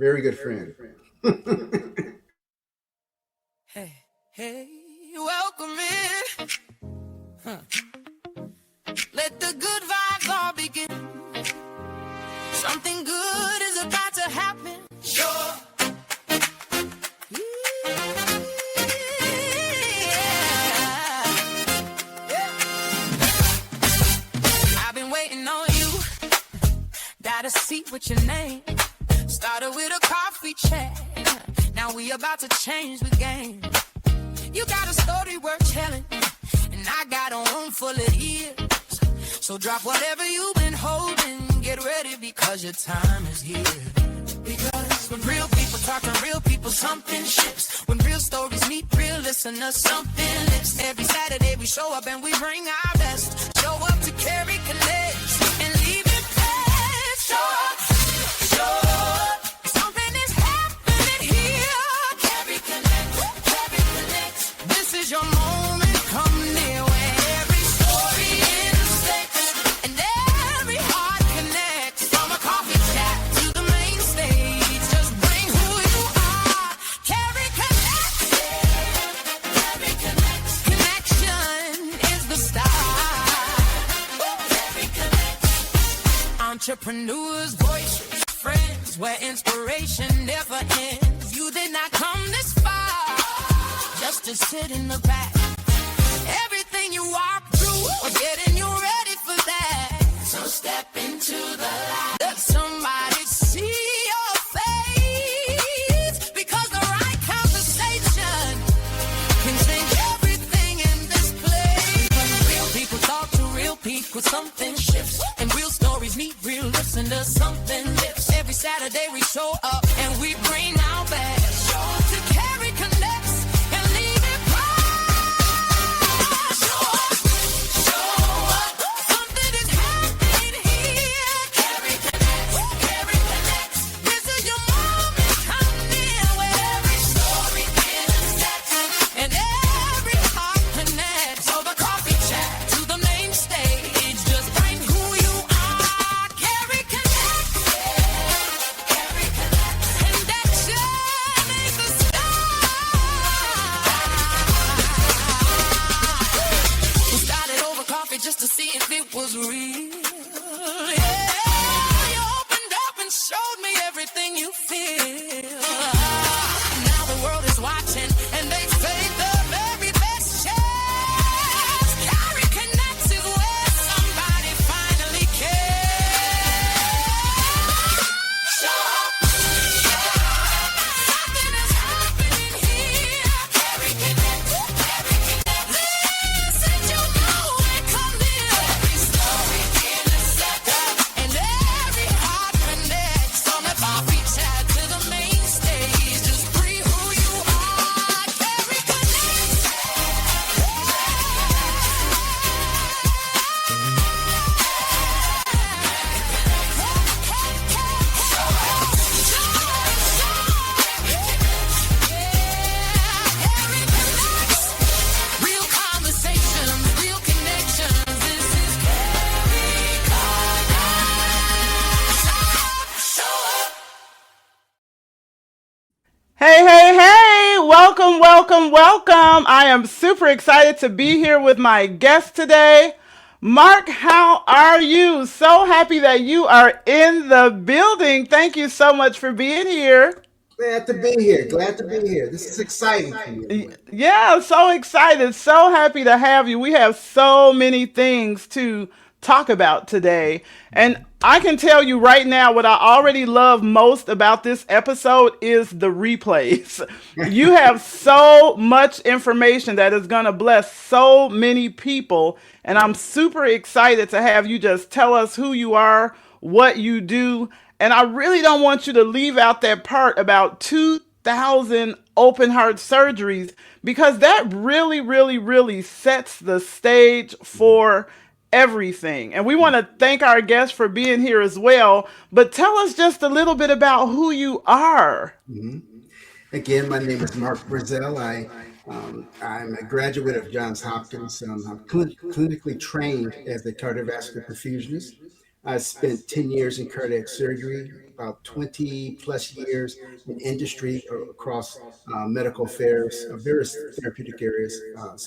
Very good friend. Hey, hey, welcome in. Let the good vibes all begin. Something good is about to happen. Sure. I've been waiting on you. Got a seat with your name. Started with a coffee chat. Now we about to change the game. You got a story worth telling, and I got a room full of ears. So drop whatever you've been holding. Get ready because your time is here. Because when real people talk to real people, something shifts. When real stories meet real listeners, something lifts. Every Saturday we show up and we bring our best. Show up to carry connects and leave it best. Show up, show up. Something is happening here. Carry connects. This is your moment. Come near where every story intersects and every heart connects. From a coffee chat to the main stage, just bring who you are. Carry connects. Connection is the start. Carry connects. Entrepreneurs, voices, friends, where inspiration never ends. You did not come this far just to sit in the back. Everything you walk through was getting you ready for that. So step into the light. Let somebody see your face. Because the right conversation can change everything in this place. When real people talk to real people, something shifts. And real stories meet real listeners, something lifts. Every Saturday we show up and we bring our best. Show up to carry connects and leave it bright. Show up. Something is happening here. Carry connects. This is your moment. Come near where every story intersects and every heart connects. So the coffee chat to the main stage, just bring who you are. Carry connects. Connection is the start. We started over coffee just to see if it was real. Yeah, you opened up and showed me everything you feel. Now the world is watching and they say the very best chance. Carry connects is where somebody finally cares. Show up. Something is happening here. Carry connects. Listen, you know it. Come near. Every story intersects and every heart connects. From the coffee chat to the main stage, just be who you are. Carry connects. Real conversations, real connections. This is Carry Connects. Show up. Hey, welcome. I am super excited to be here with my guest today. Mark, how are you? So happy that you are in the building. Thank you so much for being here. Glad to be here. Glad to be here. This is exciting for me anyway. Yeah, so excited. So happy to have you. We have so many things to talk about today. And I can tell you right now what I already love most about this episode is the replays. You have so much information that is going to bless so many people. And I'm super excited to have you just tell us who you are, what you do. And I really don't want you to leave out that part about 2,000 open heart surgeries, because that really sets the stage for everything. And we want to thank our guests for being here as well. But tell us just a little bit about who you are. Again, my name is Mark Brazell. I'm a graduate of Johns Hopkins. I'm clinically trained as a cardiovascular perfusionist. I spent 10 years in cardiac surgery, about 20 plus years in industry across medical affairs, various therapeutic areas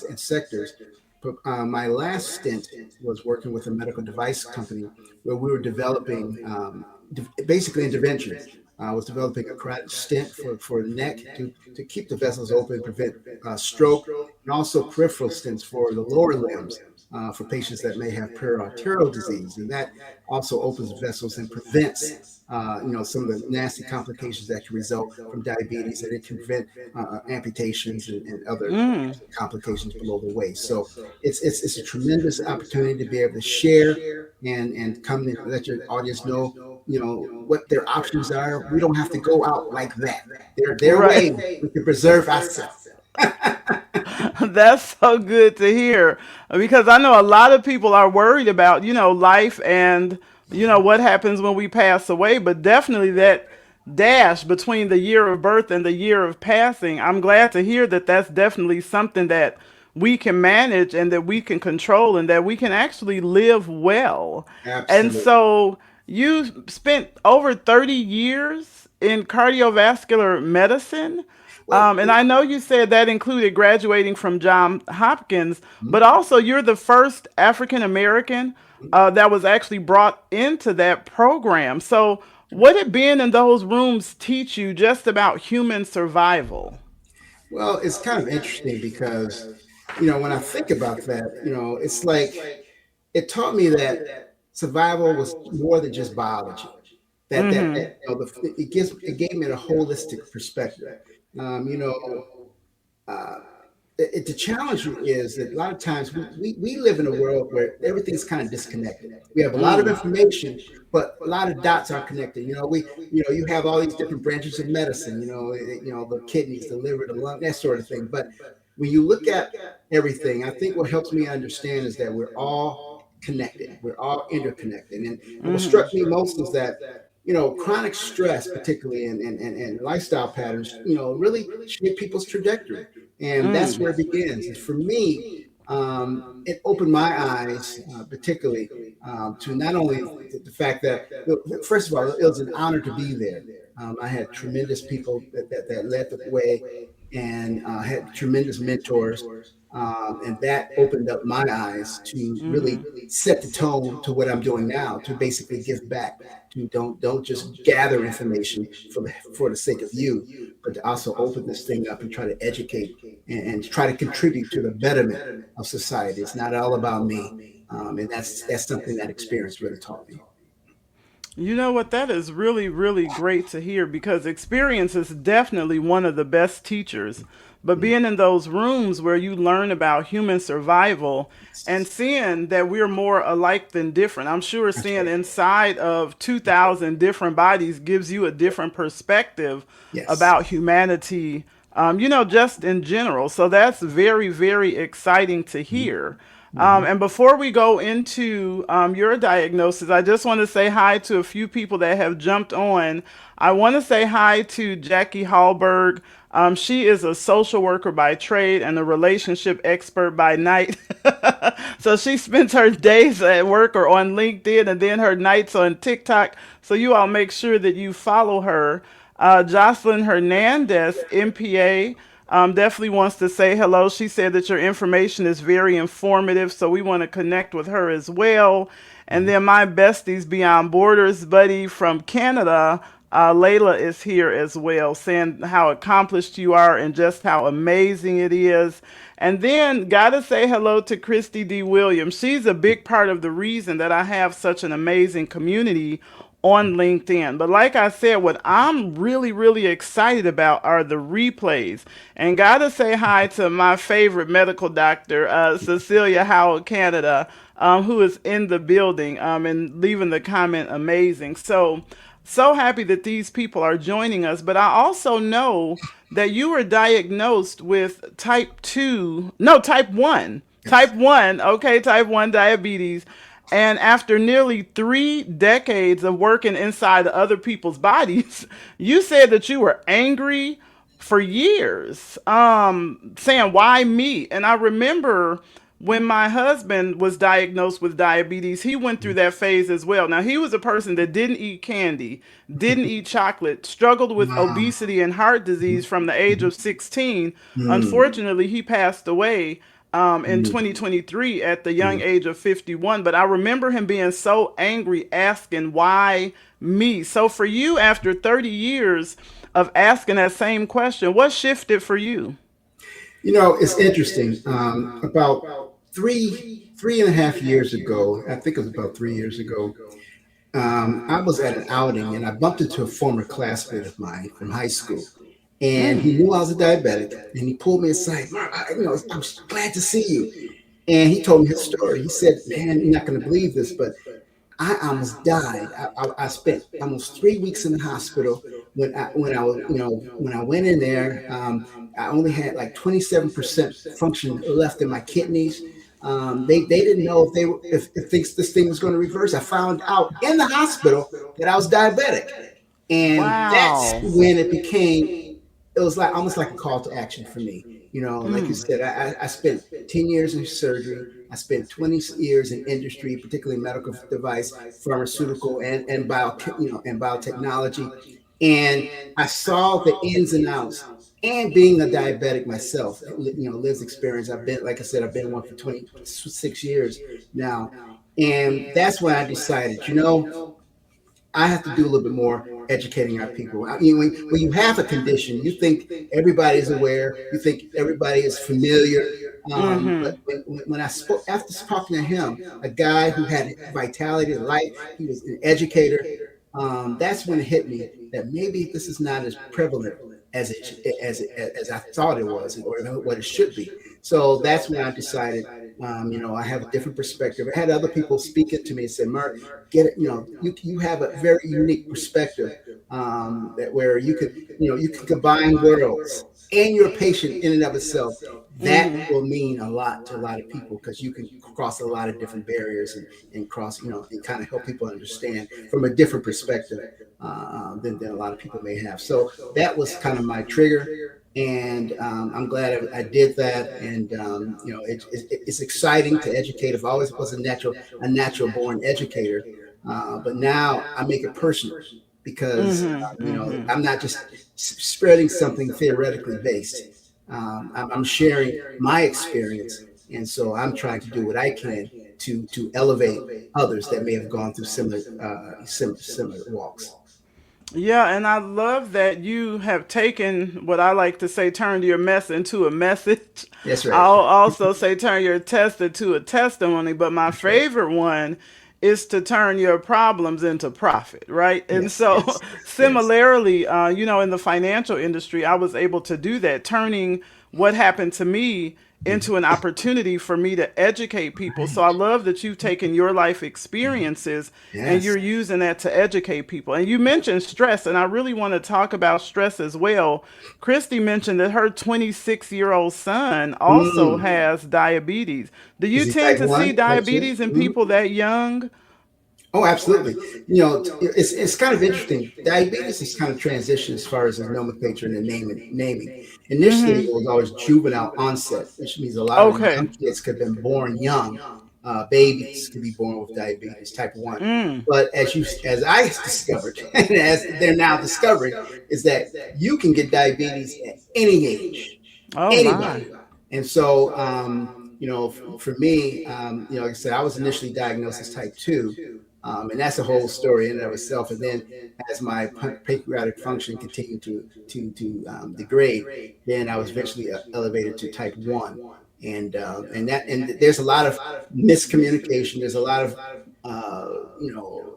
and sectors. But my last stint was working with a medical device company where we were developing basically interventions. I was developing a carotid stent for the neck to keep the vessels open, prevent stroke, and also peripheral stents for the lower limbs for patients that may have periarterial disease. And that also opens vessels and prevents some of the nasty complications that can result from diabetes, and it can prevent amputations and other Mm. complications below the waist. So it's a tremendous opportunity to be able to share and come and let your audience know what their options are. We don't have to go out like that. Their Right. way we can preserve ourselves. That's so good to hear because I know a lot of people are worried about, life and, what happens when we pass away, but definitely that dash between the year of birth and the year of passing. I'm glad to hear that that's definitely something that we can manage and that we can control and that we can actually live well. And Absolutely. so you spent over 30 years in cardiovascular medicine. Well, And I know you said that included graduating from Johns Hopkins, but also you're the first African American that was actually brought into that program. So, what did being in those rooms teach you just about human survival? well, it's kind of interesting because, when I think about that, it's like it taught me that survival was more than just biology. That Mm-hmm. it gave me a holistic perspective. Um, you know, uh, the challenge is that a lot of times we live in a world where everything's kind of disconnected. We have a lot of Mm. information, but a lot of dots aren't connected. You have all these different branches of medicine. The kidneys, the liver, the lung, that sort of thing. But when you look at everything, I think what helps me understand is that we're all connected. We're all interconnected. And what Mm-hmm. struck me most is that chronic stress, particularly and lifestyle patterns, really shape people's trajectory. And that's Mm. where it begins. And for me, it opened my eyes, particularly to not only the fact that, first of all, it was an honor to be there. I had tremendous people that led the way and had tremendous mentors. And that opened up my eyes to really Mm-hmm. set the tone to what I'm doing now, to basically give back. To don't just gather information for the sake of you, but to also open this thing up and try to educate and try to contribute to the betterment of society. It's not all about me, and that's something that experience really taught me. You know what? That is really, really great to hear because experience is definitely one of the best teachers. But Mm, being in those rooms where you learn about human survival and seeing that we're more alike than different, I'm sure that's seeing right. inside of 2,000 different bodies gives you a different perspective Yes. about humanity, just in general. So that's very, very exciting to Mhm. hear. Mhm. And before we go into your diagnosis, I just want to say hi to a few people that have jumped on. I want to say hi to Jackie Hallberg. She is a social worker by trade and a relationship expert by night. So she spends her days at work or on LinkedIn and then her nights on TikTok. So you all make sure that you follow her. Jocelyn Hernandez, MPA, definitely wants to say hello. She said that your information is very informative, so we want to connect with her as well. And Mhm. then my besties Beyond Borders buddy from Canada, Layla is here as well, saying how accomplished you are and just how amazing it is. And then gotta say hello to Christy D. Williams. She's a big part of the reason that I have such an amazing community on LinkedIn. But like I said, what I'm really, really excited about are the replays. And gotta say hi to my favorite medical doctor, Cecilia Howell Canada, who is in the building and leaving the comment amazing. So happy that these people are joining us. But I also know that you were diagnosed with type 2, no, type 1. Yes. Type 1, okay, type 1 diabetes. And after nearly 3 decades of working inside other people's bodies, you said that you were angry for years, saying, why me? And I remember when my husband was diagnosed with diabetes, he went through that phase as well. Now, he was a person that didn't eat candy, didn't eat chocolate, struggled with Wow. obesity and heart disease from the age of 16. Mm, Unfortunately, he passed away in mm, 2023 at the young mm. age of 51. But I remember him being so angry, asking, why me? So, for you, after 30 years of asking that same question, what shifted for you? It's interesting. About three and a half years ago, I think it was about 3 years ago, I was at an outing and I bumped into a former classmate of mine from high school. And he knew I was a diabetic and he pulled me aside. Mark, I'm glad to see you. And he told me his story. He said, "Man, you're not going to believe this, but I almost died. I spent almost 3 weeks in the hospital when I was when I went in there. I only had like 27% function left in my kidneys. They didn't know if this thing was going to reverse. I found out in the hospital that I was diabetic, and that's Wow. when it was like almost like a call to action for me. Like you Mm. said, I spent 10 years in surgery. I spent 20 years in industry, particularly medical device, pharmaceutical, and biotechnology. And I saw the ins and outs. And being a diabetic myself, Liv's experience. I've been, like I said, I've been one for 26 years now. And that's when I decided, I have to do a little bit more educating our people. I mean, when you have a condition, you think everybody is aware, you think everybody is familiar. But Mm-hmm. when I spoke, after talking to him, a guy who had vitality, life, he was an educator. That's when it hit me that maybe this is not as prevalent as I thought it was, or what it should be. So that's when I decided, I have a different perspective. I had other people speaking to me and said, "Mark, get it. You have a very unique perspective, that where you can combine worlds, and you're a patient in and of itself. That Mm-hmm. will mean a lot to a lot of people because you can cross a lot of different barriers and cross, and kind of help people understand from a different perspective, than a lot of people may have. So that was kind of my trigger. And I'm glad I did that. And it's exciting to educate. I've always was a natural born educator, but now I make it personal because Mm-hmm. Mm-hmm. I'm not just spreading something theoretically based. I'm sharing my experience, and so I'm trying to do what I can to elevate others that may have gone through similar walks. Yeah, and I love that you have taken what I like to say, turned your mess into a message. That's right. I'll also say turn your test into a testimony, but my That's right. favorite one is to turn your problems into profit, right? And Yes. so, Yes. Yes. similarly, in the financial industry, I was able to do that, turning what happened to me into an opportunity for me to educate people. So I Right. love that you've taken your life experiences and Yes. you're using that to educate people. And you mentioned stress, and I really want to talk about stress as well. Christy mentioned that her 26-year-old son also Mm. has diabetes. Do Is you he tend type to see one, type two? diabetes in Mhm. people that young? Oh, absolutely. It's kind of interesting. Diabetes is kind of transition as far as the nomenclature and the naming. Initially, it Mm-hmm. was always juvenile onset, which means a lot of the Okay. young kids could have been born young. Babies could be born with diabetes type 1. Mm. But as I discovered, and as they're now discovering, is that you can get diabetes at any age, Oh my. anybody. And so, for me, like I said, I was initially diagnosed as type 2. And that's a whole story in and of itself. And then, as my pancreatic function continued to degrade, then I was eventually elevated to type 1. And there's a lot of miscommunication. There's a lot of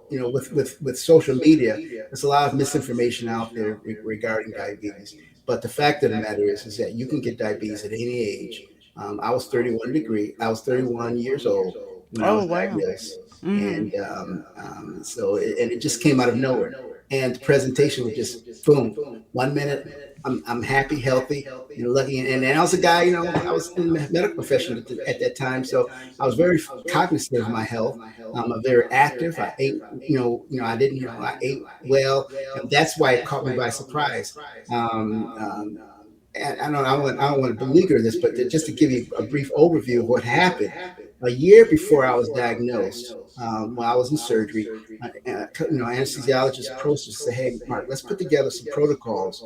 with social media, there's a lot of misinformation out there regarding diabetes. But the fact of the matter is that you can get diabetes at any age. I was 31 years old when I Oh was wow. diagnosed, Mm-hmm. and it just came out of nowhere. And the presentation was just boom. 1 minute, I'm happy, healthy, lucky. And I was a guy, I was in the medical profession at that time, so I was very cognizant of my health. I'm very active. I ate, I didn't, I ate well, and that's why it caught me by surprise. Um, um, and I don't want to beleaguer this, but just to give you a brief overview of what happened. A year before I was diagnosed, when I was in surgery, anesthesiologist approached us and said, "Hey, Mark, let's put together some protocols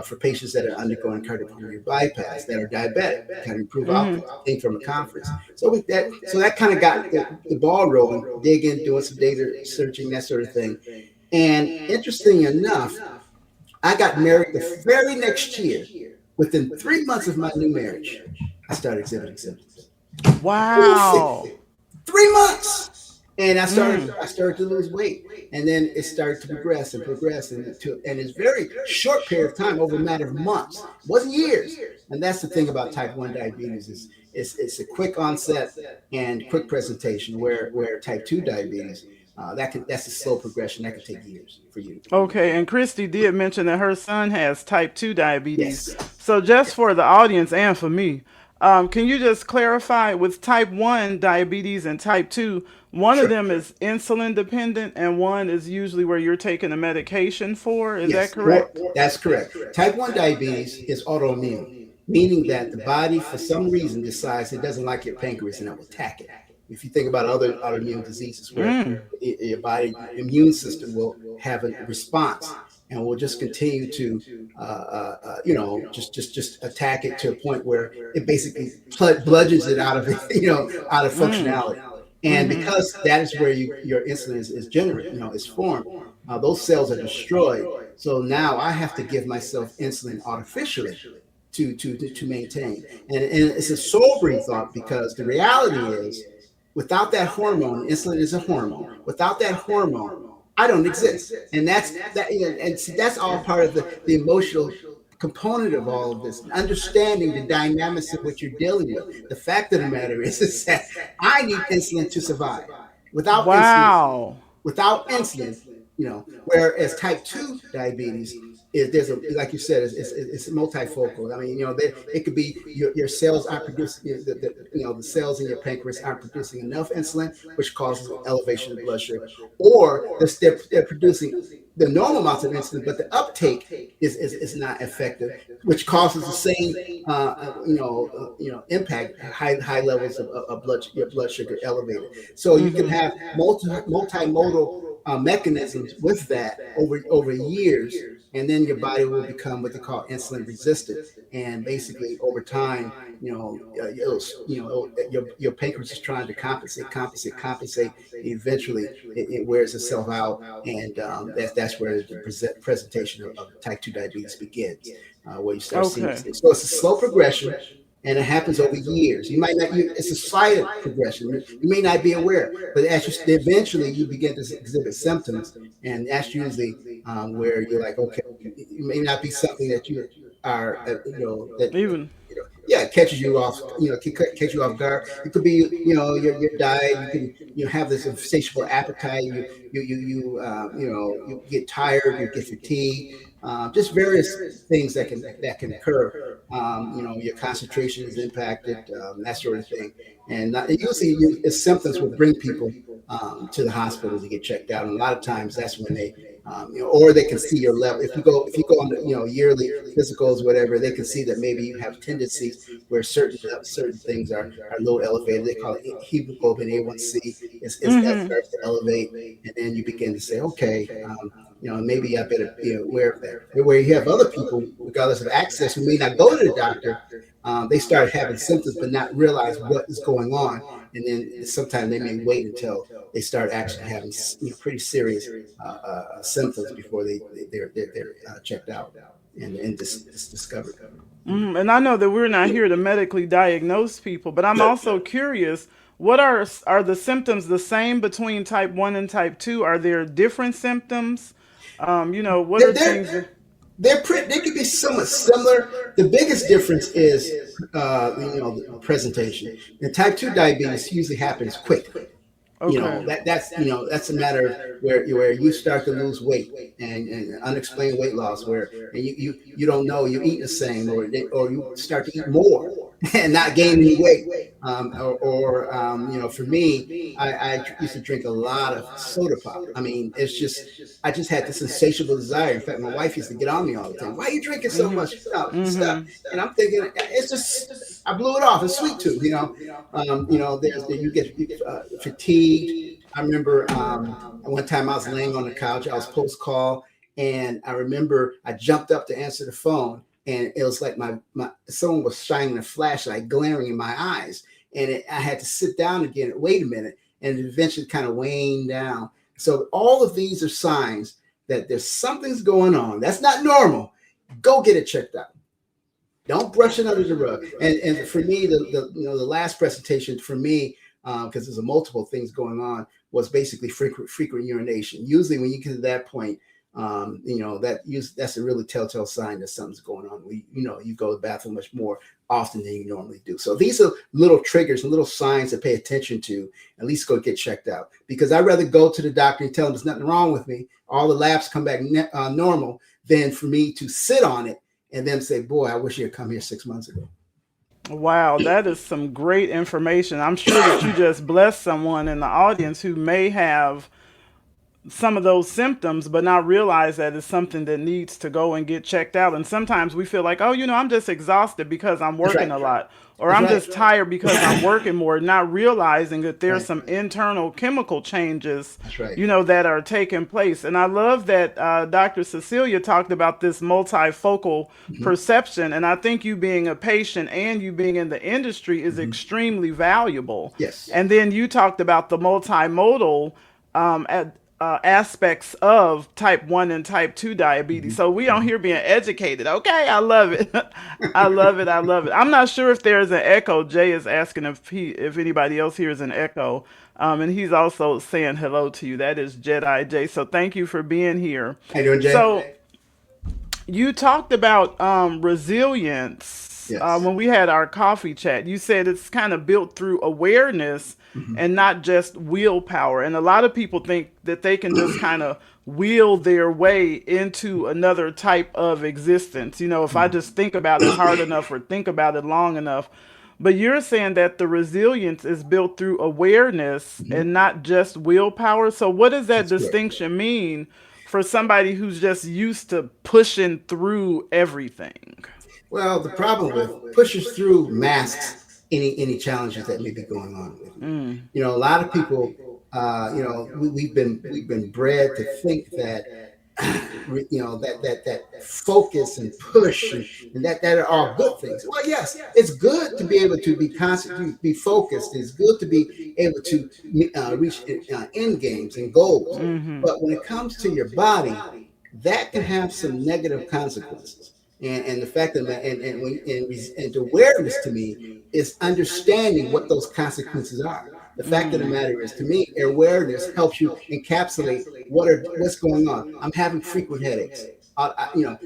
for patients that are undergoing cardiopulmonary bypass that are diabetic, kind of improve outcomes." Came from a conference, so that kind of got the ball rolling, digging, doing some data searching, that sort of thing. And interesting enough, I got married the very next year. Within 3 months of my new marriage, I started exhibiting symptoms. Wow. 3 months. And I started to lose weight, and then it started to progress and progress, and it's very short period of time, over a matter of months. It wasn't years. And that's the thing about type 1 diabetes is it's a quick onset and quick presentation, where type 2 diabetes, that's a slow progression that can take years for you. Okay, and Christy did mention that her son has type 2 diabetes. Yes. So, just for the audience and for me, can you just clarify with type 1 diabetes and type 2, one of Sure. them is insulin dependent and one is usually where you're taking a medication for? Is that Yes, well, correct? that's correct. Type 1 diabetes is autoimmune, meaning that the body, for some reason, decides it doesn't like your pancreas and it will attack it. If you think about other autoimmune diseases where your body immune system will have a response and will just continue to, just attack it to a point where it basically bludgeons it out of, out of functionality. And because that is where your insulin is generated, is formed, those cells are destroyed. So now I have to give myself insulin artificially to maintain. And it's a sobering thought, because the reality is, without that hormone, insulin is a hormone. Without that hormone, I don't exist. And that's all part of the emotional component of all of this, understanding the dynamics of what you're dealing with. The fact of the matter is that I need insulin to survive. Without insulin, Wow. without insulin, whereas type 2 diabetes is, like you said, it's multifocal. I mean, it could be your cells aren't producing, the cells in your pancreas aren't producing enough insulin, which causes elevation of blood sugar, or they're producing the normal amounts of insulin, but the uptake is not effective, which causes the same impact, high levels of your blood sugar elevated. So you can have multimodal mechanisms with that over years, and then your body will become what they call insulin resistant. And basically, over time, your pancreas is trying to compensate. Eventually, it wears itself out, and that's where the presentation of type 2 diabetes begins, where you start seeing Okay. things. So it's a slow progression, and it happens over years. You might not. It's a silent progression. You may not be aware, but eventually you begin to exhibit symptoms, and that's usually where you're like, okay, it may not be something that you are, that Even. yeah, it catches you off, catch you off guard. It could be, your diet. You can, have this insatiable appetite. You get tired. You get fatigued. Just various things that can occur. Your concentration is impacted, that sort of thing. And usually, symptoms will bring people to the hospital to get checked out. And a lot of times, that's when they, or they can see your level. If you go on the, yearly physicals, whatever, they can see that maybe you have tendencies where certain things are a little elevated. They call it hemoglobin A1C. That starts to elevate, and then you begin to say, okay, maybe I better be aware of that. Where you have other people, regardless of access, who may not go to the doctor, they start having symptoms but not realize what is going on, and then sometimes they may wait until they start actually having pretty serious symptoms before they're checked out and discovered. And I know that we're not here to medically diagnose people, but I'm also curious, what are the symptoms the same between type 1 and type 2? Are there different symptoms? What are things that, They could be somewhat similar. The biggest difference is the presentation. And type 2 diabetes usually happens quickly. okay. That's a matter of where you start to lose weight and unexplained weight loss, where and you don't know you're eating the same, or you start to eat more, and not gain any weight. For me, I used to drink a lot of soda pop. I mean, it's just, I just had this insatiable desire. In fact, my wife used to get on me all the time. Why are you drinking so much stuff? And I'm thinking, it's just, I blew it off. It's sweet tooth, you get fatigued. I remember one time I was laying on the couch, I was post call, and I remember I jumped up to answer the phone, and it was like my someone was shining a flashlight glaring in my eyes, and I had to sit down again. Wait a minute, and it eventually kind of waned down. So all of these are signs that there's something's going on that's not normal. Go get it checked out. Don't brush it under the rug. And for me, the last presentation for me, because there's multiple things going on, was basically frequent urination. Usually, when you get to that point, that's a really telltale sign that something's going on. You go to the bathroom much more often than you normally do. So these are little triggers and little signs to pay attention to. At least go get checked out, because I'd rather go to the doctor and tell them there's nothing wrong with me, all the labs come back normal, than for me to sit on it and then say, boy, I wish you had come here 6 months ago. Wow, that is some great information. I'm sure that you just blessed someone in the audience who may have some of those symptoms, but not realize that it's something that needs to go and get checked out. And sometimes we feel like, oh, I'm just exhaused because I'm working a lot, or I'm just tired because I'm working more, not realizing that there's some internal chemical changes, that are taking place. And I love that Dr. Cecilia talked about this multifocal perception. And I think you being a patient and you being in the industry is extremely valuable. Yes. And then you talked about the multimodal aspects of type 1 and type 2 diabetes. So we on here being educated. Okay, I love it. I love it. I'm not sure if there's an echo. Jay is asking if anybody else hears an echo. And he's also saying hello to you. That is Jedi Jay. So thank you for being here. How you doing, Jay? So you talked about resilience. Yes. When we had our coffee chat. You said it's kind of built through awareness and not just willpower. And a lot of people think that they can just kind of will their way into another type of existence. If I just think about it hard enough or think about it long enough. But you're saying that the resilience is built through awareness and not just willpower. So what does that distinction mean for somebody who's just used to pushing through everything? Well, the problem with pushes through masks any challenges that may be going on with you. A lot of people, we've been bred to think that, that focus and push and that are all good things. Well, yes, it's good to be able to be constantly be focused. It's good to be able to reach end games and goals. But when it comes to your body, that can have some negative consequences. And the fact that and awareness to me is understanding what those consequences are. The fact of the matter is, to me, awareness helps you encapsulate what's going on. I'm having frequent headaches. I'm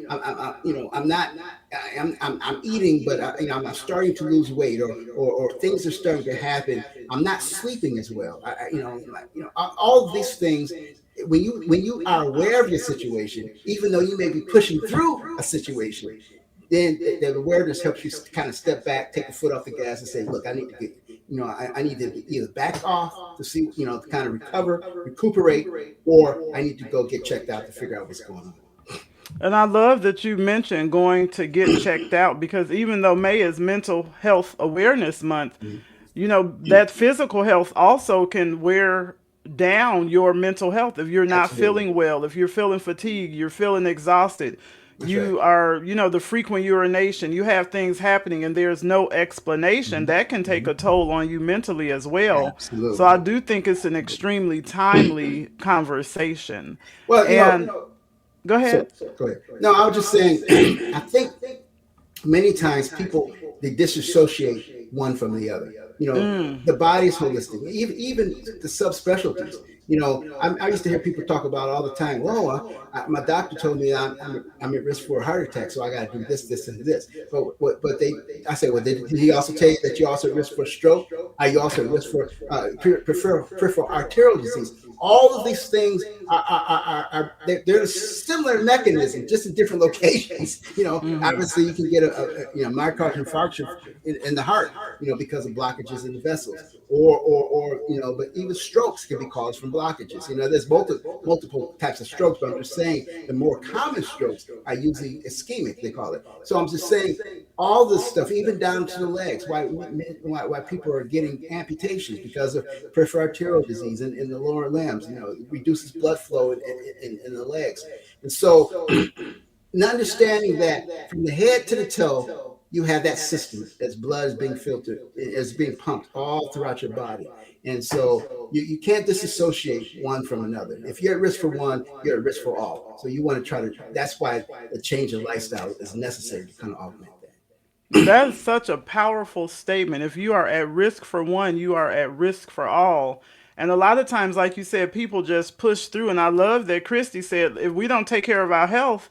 eating, but I'm starting to lose weight, or things are starting to happen. I'm not sleeping as well. All of these things. When you are aware of your situation, even though you may be pushing through a situation, then the awareness helps you kind of step back, take the foot off the gas, and say, "Look, I need to get, I need to either back off to see, to kind of recuperate, or I need to go get checked out to figure out what's going on." And I love that you mentioned going to get checked out, because even though May is Mental Health Awareness Month, that physical health also can wear down your mental health. If you're not feeling well, if you're feeling fatigued, you're feeling exhausted, you are, the frequent urination, you have things happening and there's no explanation, that can take a toll on you mentally as well. Absolutely. So I do think it's an extremely timely conversation. Well, go ahead. Go ahead. No, I was just saying, I think many times people, they disassociate one from the other. The body's holistic, even the subspecialties. I used to hear people talk about it all the time. Well, my doctor told me I'm at risk for a heart attack, so I got to do this, and this. But I say, well, did he also tell you that you're also at risk for a stroke? Are you also at risk for peripheral arterial disease? All of these things they're a similar mechanism, just in different locations. Obviously, you can get a myocardial infarction in the heart, because of blockages in the vessels, but even strokes can be caused from blockages. There's multiple types of strokes, but I'm just saying the more common strokes are usually ischemic, they call it. So I'm just saying all this stuff, even down to the legs, why people are getting amputations because of peripheral arterial disease in the lower limbs. It reduces blood flow in the legs. And so understanding that from the head to the toe, you have that system as blood is being filtered, is being pumped all throughout your body. And so you can't disassociate one from another. If you're at risk for one, you're at risk for all. So you want to that's why the change of lifestyle is necessary to kind of augment that. That is such a powerful statement. If you are at risk for one, you are at risk for all. And a lot of times, like you said, people just push through. And I love that Christy said, if we don't take care of our health,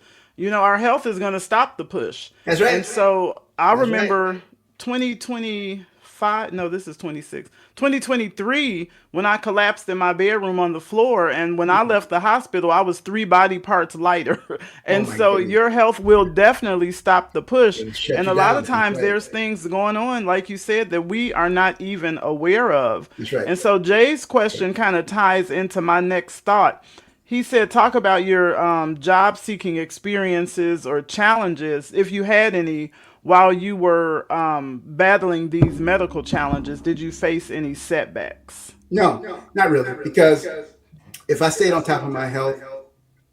our health is going to stop the push. That's right. And so I That's remember right. 2025, no, this is 26, 2023, when I collapsed in my bedroom on the floor. And when I left the hospital, I was 3 body parts lighter. Oh And my so goodness. your health will definitely stop the push. It'll shut And you a lot down. of That's times right. there's things going on, like you said, that we are not even aware of. That's right. And so Jay's question kind of ties into my next thought. He said, talk about your job seeking experiences or challenges, if you had any, while you were battling these medical challenges. Did you face any setbacks? No, not really, because if I stayed on top of my health,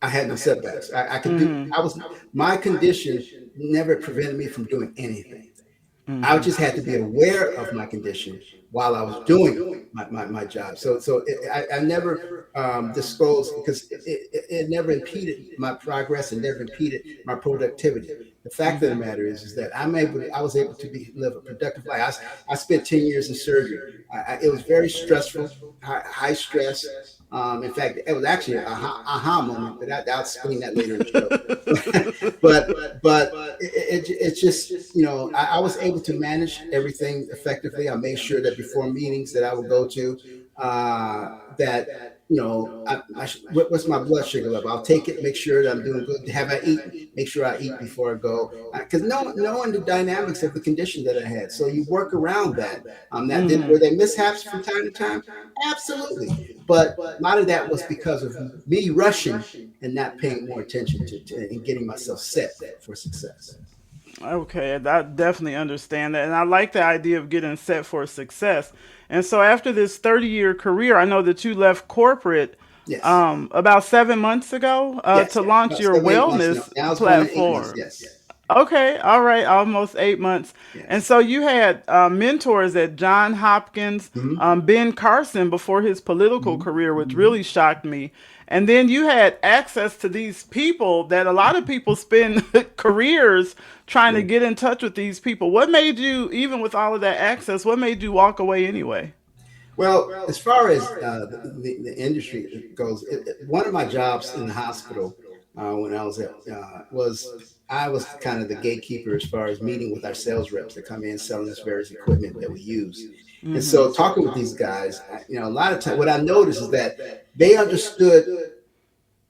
I had no setbacks. I could do. My condition never prevented me from doing anything. I just had to be aware of my condition while I was doing my job. I never disclosed, because it never impeded my progress and never impeded my productivity. The fact of the matter is that I was able to live a productive life. I spent 10 years in surgery. It was very stressful, high stress. In fact, it was actually a aha moment, but I'll explain that later in the show. It's just, I was able to manage everything effectively. I made sure that before meetings that I would go to, that what's my blood sugar level? I'll take it, make sure that I'm doing good. Have I eaten? Make sure I eat before I go, because knowing the dynamics of the condition that I had. So you work around that. Were there mishaps from time to time? Absolutely, but a lot of that was because of me rushing and not paying more attention to and getting myself set for success. Okay, I definitely understand that. And I like the idea of getting set for success. And so after this 30-year career, I know that you left corporate Yes. about 7 months ago Yes. to launch About your 7, 8 months now. wellness Now it's going to 8 months. platform. Yes. Okay, all right, almost 8 months. And Yes. so you had mentors at Johns Hopkins, Mm-hmm. Ben Carson before his political career, which Mm-hmm. really shocked me. And then you had access to these people that a lot of people spend careers trying to Yeah. get in touch with these people. What made you, even with all of that access, what made you walk away anyway? Well, as far as the industry goes, one of my jobs in the hospital when I was I was kind of the gatekeeper as far as meeting with our sales reps that come in selling this various equipment that we use. And so talking with these guys, a lot of times what I noticed is that they understood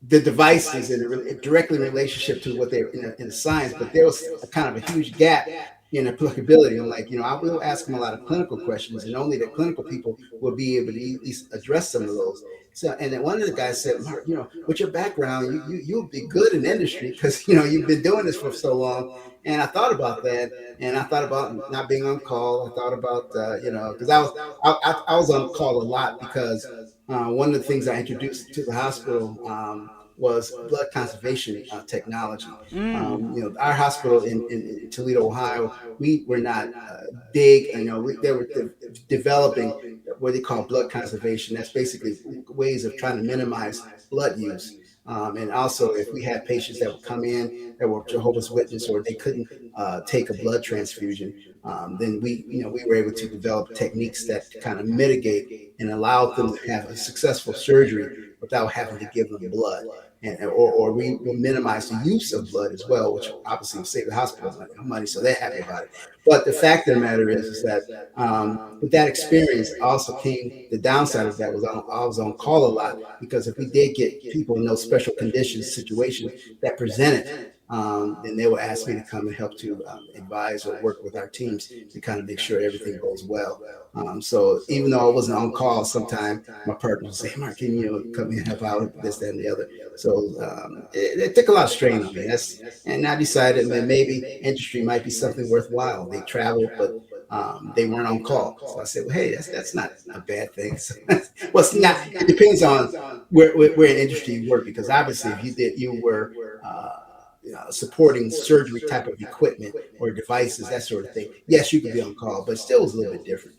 the devices and directly in relationship to what they were in the science, but there was a kind of a huge gap in applicability. I'm like, I will ask them a lot of clinical questions, and only the clinical people will be able to at least address some of those. So, and then one of the guys said, Mark, with your background, you'll be good in industry because you've been doing this for so long. And I thought about that, and I thought about not being on call. I thought about because I was on call a lot because one of the things I introduced to the hospital was blood conservation technology. Our hospital in Toledo, Ohio, we were not big. They were developing what they call blood conservation. That's basically ways of trying to minimize blood use. And also, if we had patients that would come in that were Jehovah's Witness or they couldn't take a blood transfusion, then we were able to develop techniques that kind of mitigate and allow them to have a successful surgery without having to give them blood. or we will minimize the use of blood as well, which obviously will save the hospital money, so they're happy about it. But the fact of the matter is that with that experience also came the downside of that was I was on call a lot, because if we did get people in those special conditions situations that presented, then they would ask me to come and help to advise or work with our teams to kind of make sure everything goes well. So even though I wasn't on call, sometime my partner would say, "Mark, can you come in and help out with this, that, and the other?" So it took a lot of strain on me. And I decided that maybe industry might be something worthwhile. They traveled, but they weren't on call. So I said, "Well, hey, that's not a bad thing." So, well, it's not. It depends on where in industry you work, because obviously if you were supporting surgery type of equipment or devices, that sort of thing, yes, you could be on call, but still was a little bit different.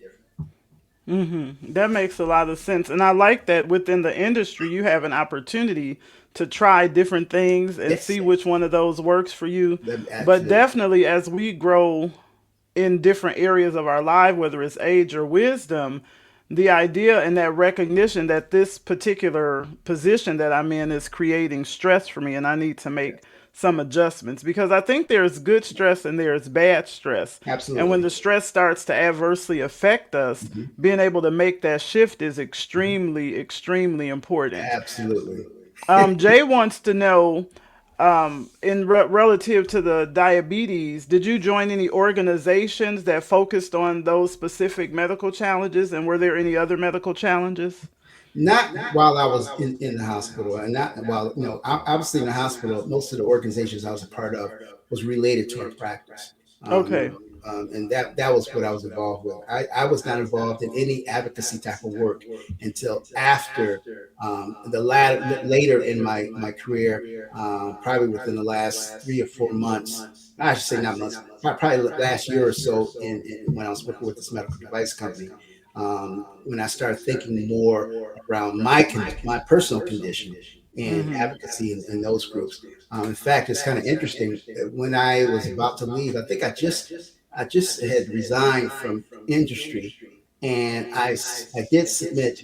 That makes a lot of sense. And I like that within the industry, you have an opportunity to try different things and Yes, see which one of those works for you. But absolutely, definitely, as we grow in different areas of our life, whether it's age or wisdom, the idea and that recognition that this particular position that I'm in is creating stress for me and I need to make some adjustments, because I think there's good stress and there's bad stress. And when absolutely. the stress starts to adversely affect us, Mhm. being able to make that shift is extremely, extremely important. Absolutely. Jay wants to know, relative to the diabetes, did you join any organizations that focused on those specific medical challenges, and were there any other medical challenges? Not while I was in the hospital, and not while, obviously in the hospital, most of the organizations I was a part of was related to our practice. Okay. And that was what I was involved with. I was not involved in any advocacy type of work until after later in my career, probably within the last 3 or 4 months. I should say not months, probably last year or so, when I was working with this medical device company, when I started thinking more around my personal condition and Mm-hmm. advocacy in those groups. In fact, it's kind of interesting. When I was about to leave, I think I just had resigned from industry, and I did submit.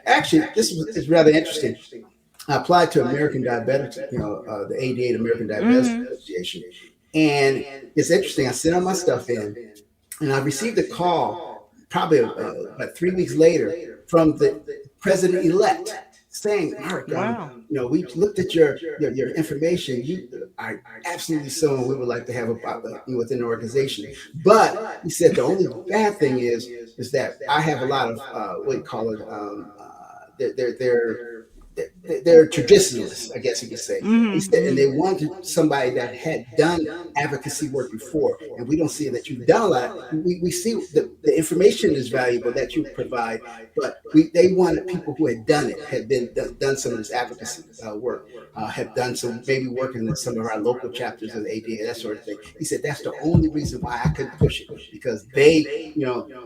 Actually, is rather interesting. I applied to American Diabetes, the ADA, the American Diabetes Mm-hmm. Association, and it's interesting. I sent all my stuff in, and I received a call probably about 3 weeks later from the president elect saying, "Mark, Wow. we looked at your information. You are absolutely someone we would like to have within the organization." But he said the only bad thing is that I have a lot of what do you call it? They're traditionalists, I guess you could say. He Mm-hmm. said, and they Mm-hmm. wanted somebody that had done advocacy work before, and we don't see that you've done a lot. We see the information is valuable that you provide, but they wanted people who had done it, had been done some of this advocacy work, have done some, maybe working in some of our local chapters of the ADA, that sort of thing. He said that's the only reason why I couldn't push it, because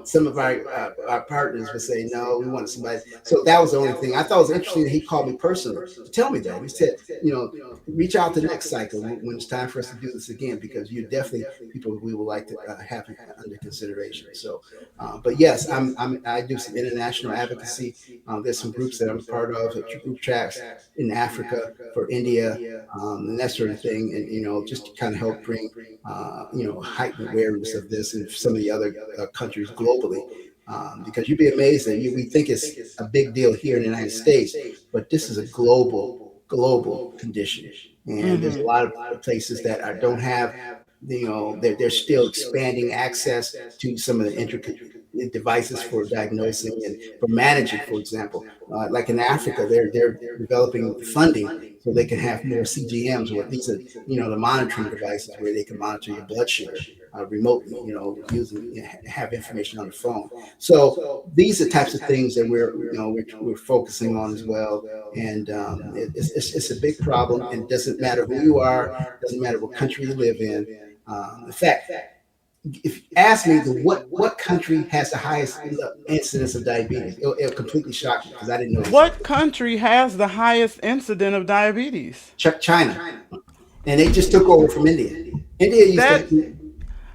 some of our partners would say no, we wanted somebody. So that was the only thing. I thought it was interesting that he called me personally to tell me that. He said, reach out to the next cycle when it's time for us to do this again, because you're definitely people we would like to have under consideration. So, but yes, I do some international advocacy. There's some groups that I'm a part of, group tracks in Africa for India, and that sort of thing, and just to kind of help bring heightened awareness of this in some of the other countries globally. Because you'd be amazed that we think it's a big deal here in the United States, but this is a global condition, and there's a Mm-hmm. lot of places that don't have, they're still expanding access to some of the intricate devices for diagnosing and for managing, for example. Like in Africa, they're developing funding so they can have more CGMs, or these are, the monitoring devices where they can monitor your blood sugar remotely, using, have information on the phone. So these are types of things that we're focusing on as well. And it's a big problem, and it doesn't matter who you are, doesn't matter what country you live in. In fact, if you ask me what country has the highest incidence of diabetes, it'll completely shock you, because I didn't know this. What country has the highest incident of diabetes? China, and they just took over from India. India used to That, have,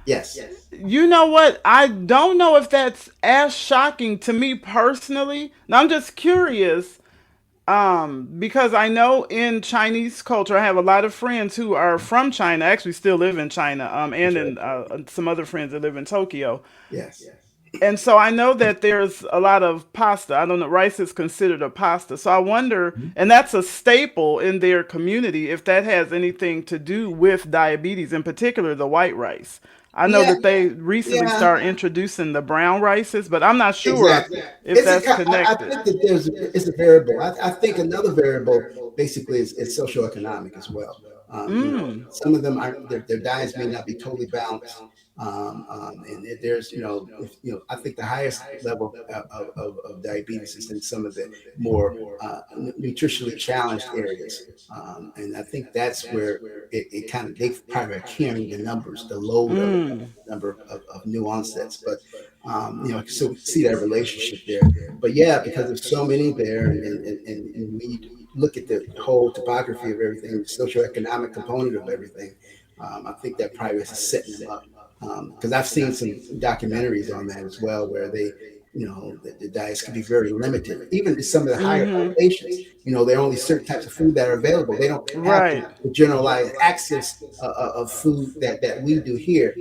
yes. you know what? I don't know if that's as shocking to me personally. Now, I'm just curious. Because I know in Chinese culture, I have a lot of friends who are from China, actually still live in China, and That's right. in some other friends that live in Tokyo. Yes. And so I know that there's a lot of pasta. I don't know, rice is considered a pasta. So I wonder, Mhm. and that's a staple in their community, if that has anything to do with diabetes, in particular the white rice. I know Yeah. that they recently Yeah. started introducing the brown rices, but I'm not sure Exactly. if that's I connected. think that it's a variable. I think another variable basically is socioeconomic as well. Mm, Some of them aren't their diets may not be totally balanced. And there's if I think the highest level of diabetes is in some of the more nutritionally challenged areas. And I think that's where it kind of they probably are carrying the numbers, the load of it, mm, the number of new onsets. But so we see that relationship there. But yeah, because there's so many there, and when you look at the whole topography of everything, the socioeconomic component of everything, I think that probably is setting them up. Because I've seen some documentaries on that as well, where the diets can be very limited. Even some of the higher mm-hmm. elevations, there are only certain types of food that are available. They don't have Right. the generalized access of food that we do here.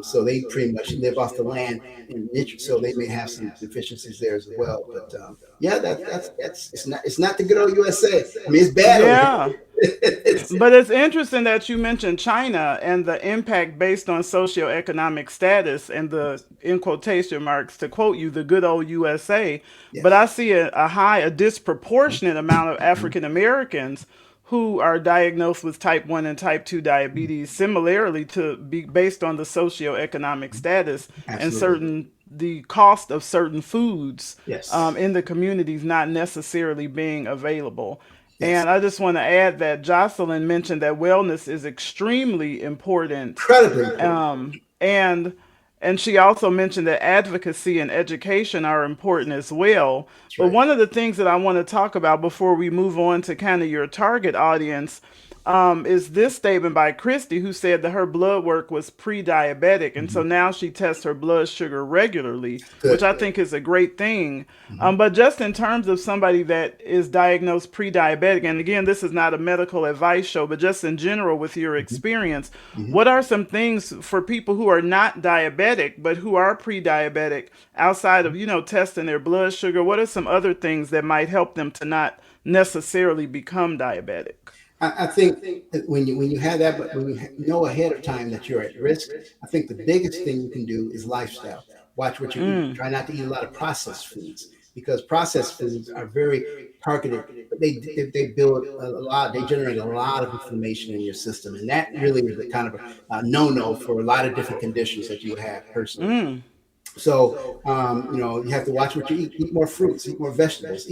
So they pretty much live off the land and nature, so they may have some deficiencies there as well. But yeah, that's it's not the good old USA. I mean, it's bad over here. Yeah. it's, But it's interesting that you mentioned China and the impact based on socioeconomic status and the, in quotation marks, to quote you, the good old USA. But I yes. see a disproportionate amount of African Americans who are diagnosed with type 1 and type 2 diabetes, similarly to be based on the socioeconomic status and Absolutely. certain the cost of certain foods Yes. in the communities not necessarily being available. Yes. And I just want to add that Jocelyn mentioned that wellness is extremely important. Incredibly important. And she also mentioned that advocacy and education are important as well. That's But right. one of the things that I want to talk about before we move on to kind of your target audience is this statement by Christy, who said that her blood work was pre-diabetic, and so Mhm. now she tests her blood sugar regularly, which Good. I think is a great thing. Mhm. But just in terms of somebody that is diagnosed pre-diabetic, and again, this is not a medical advice show, but just in general with your Mhm. experience, Mhm. what are some things for people who are not diabetic but who are pre-diabetic outside of testing their blood sugar? What are some other things that might help them to not necessarily become diabetic? I think that when you have that, but when you know ahead of time that you're at risk, I think the biggest thing you can do is lifestyle. Watch what you eat. Mm, Try not to eat a lot of processed foods because processed foods are very targeted, but they build a lot. They generate a lot of inflammation in your system, and that really is a kind of a no-no for a lot of different conditions that you would have personally. mm, So, you have to watch what you eat. Eat more fruits, eat more vegetables.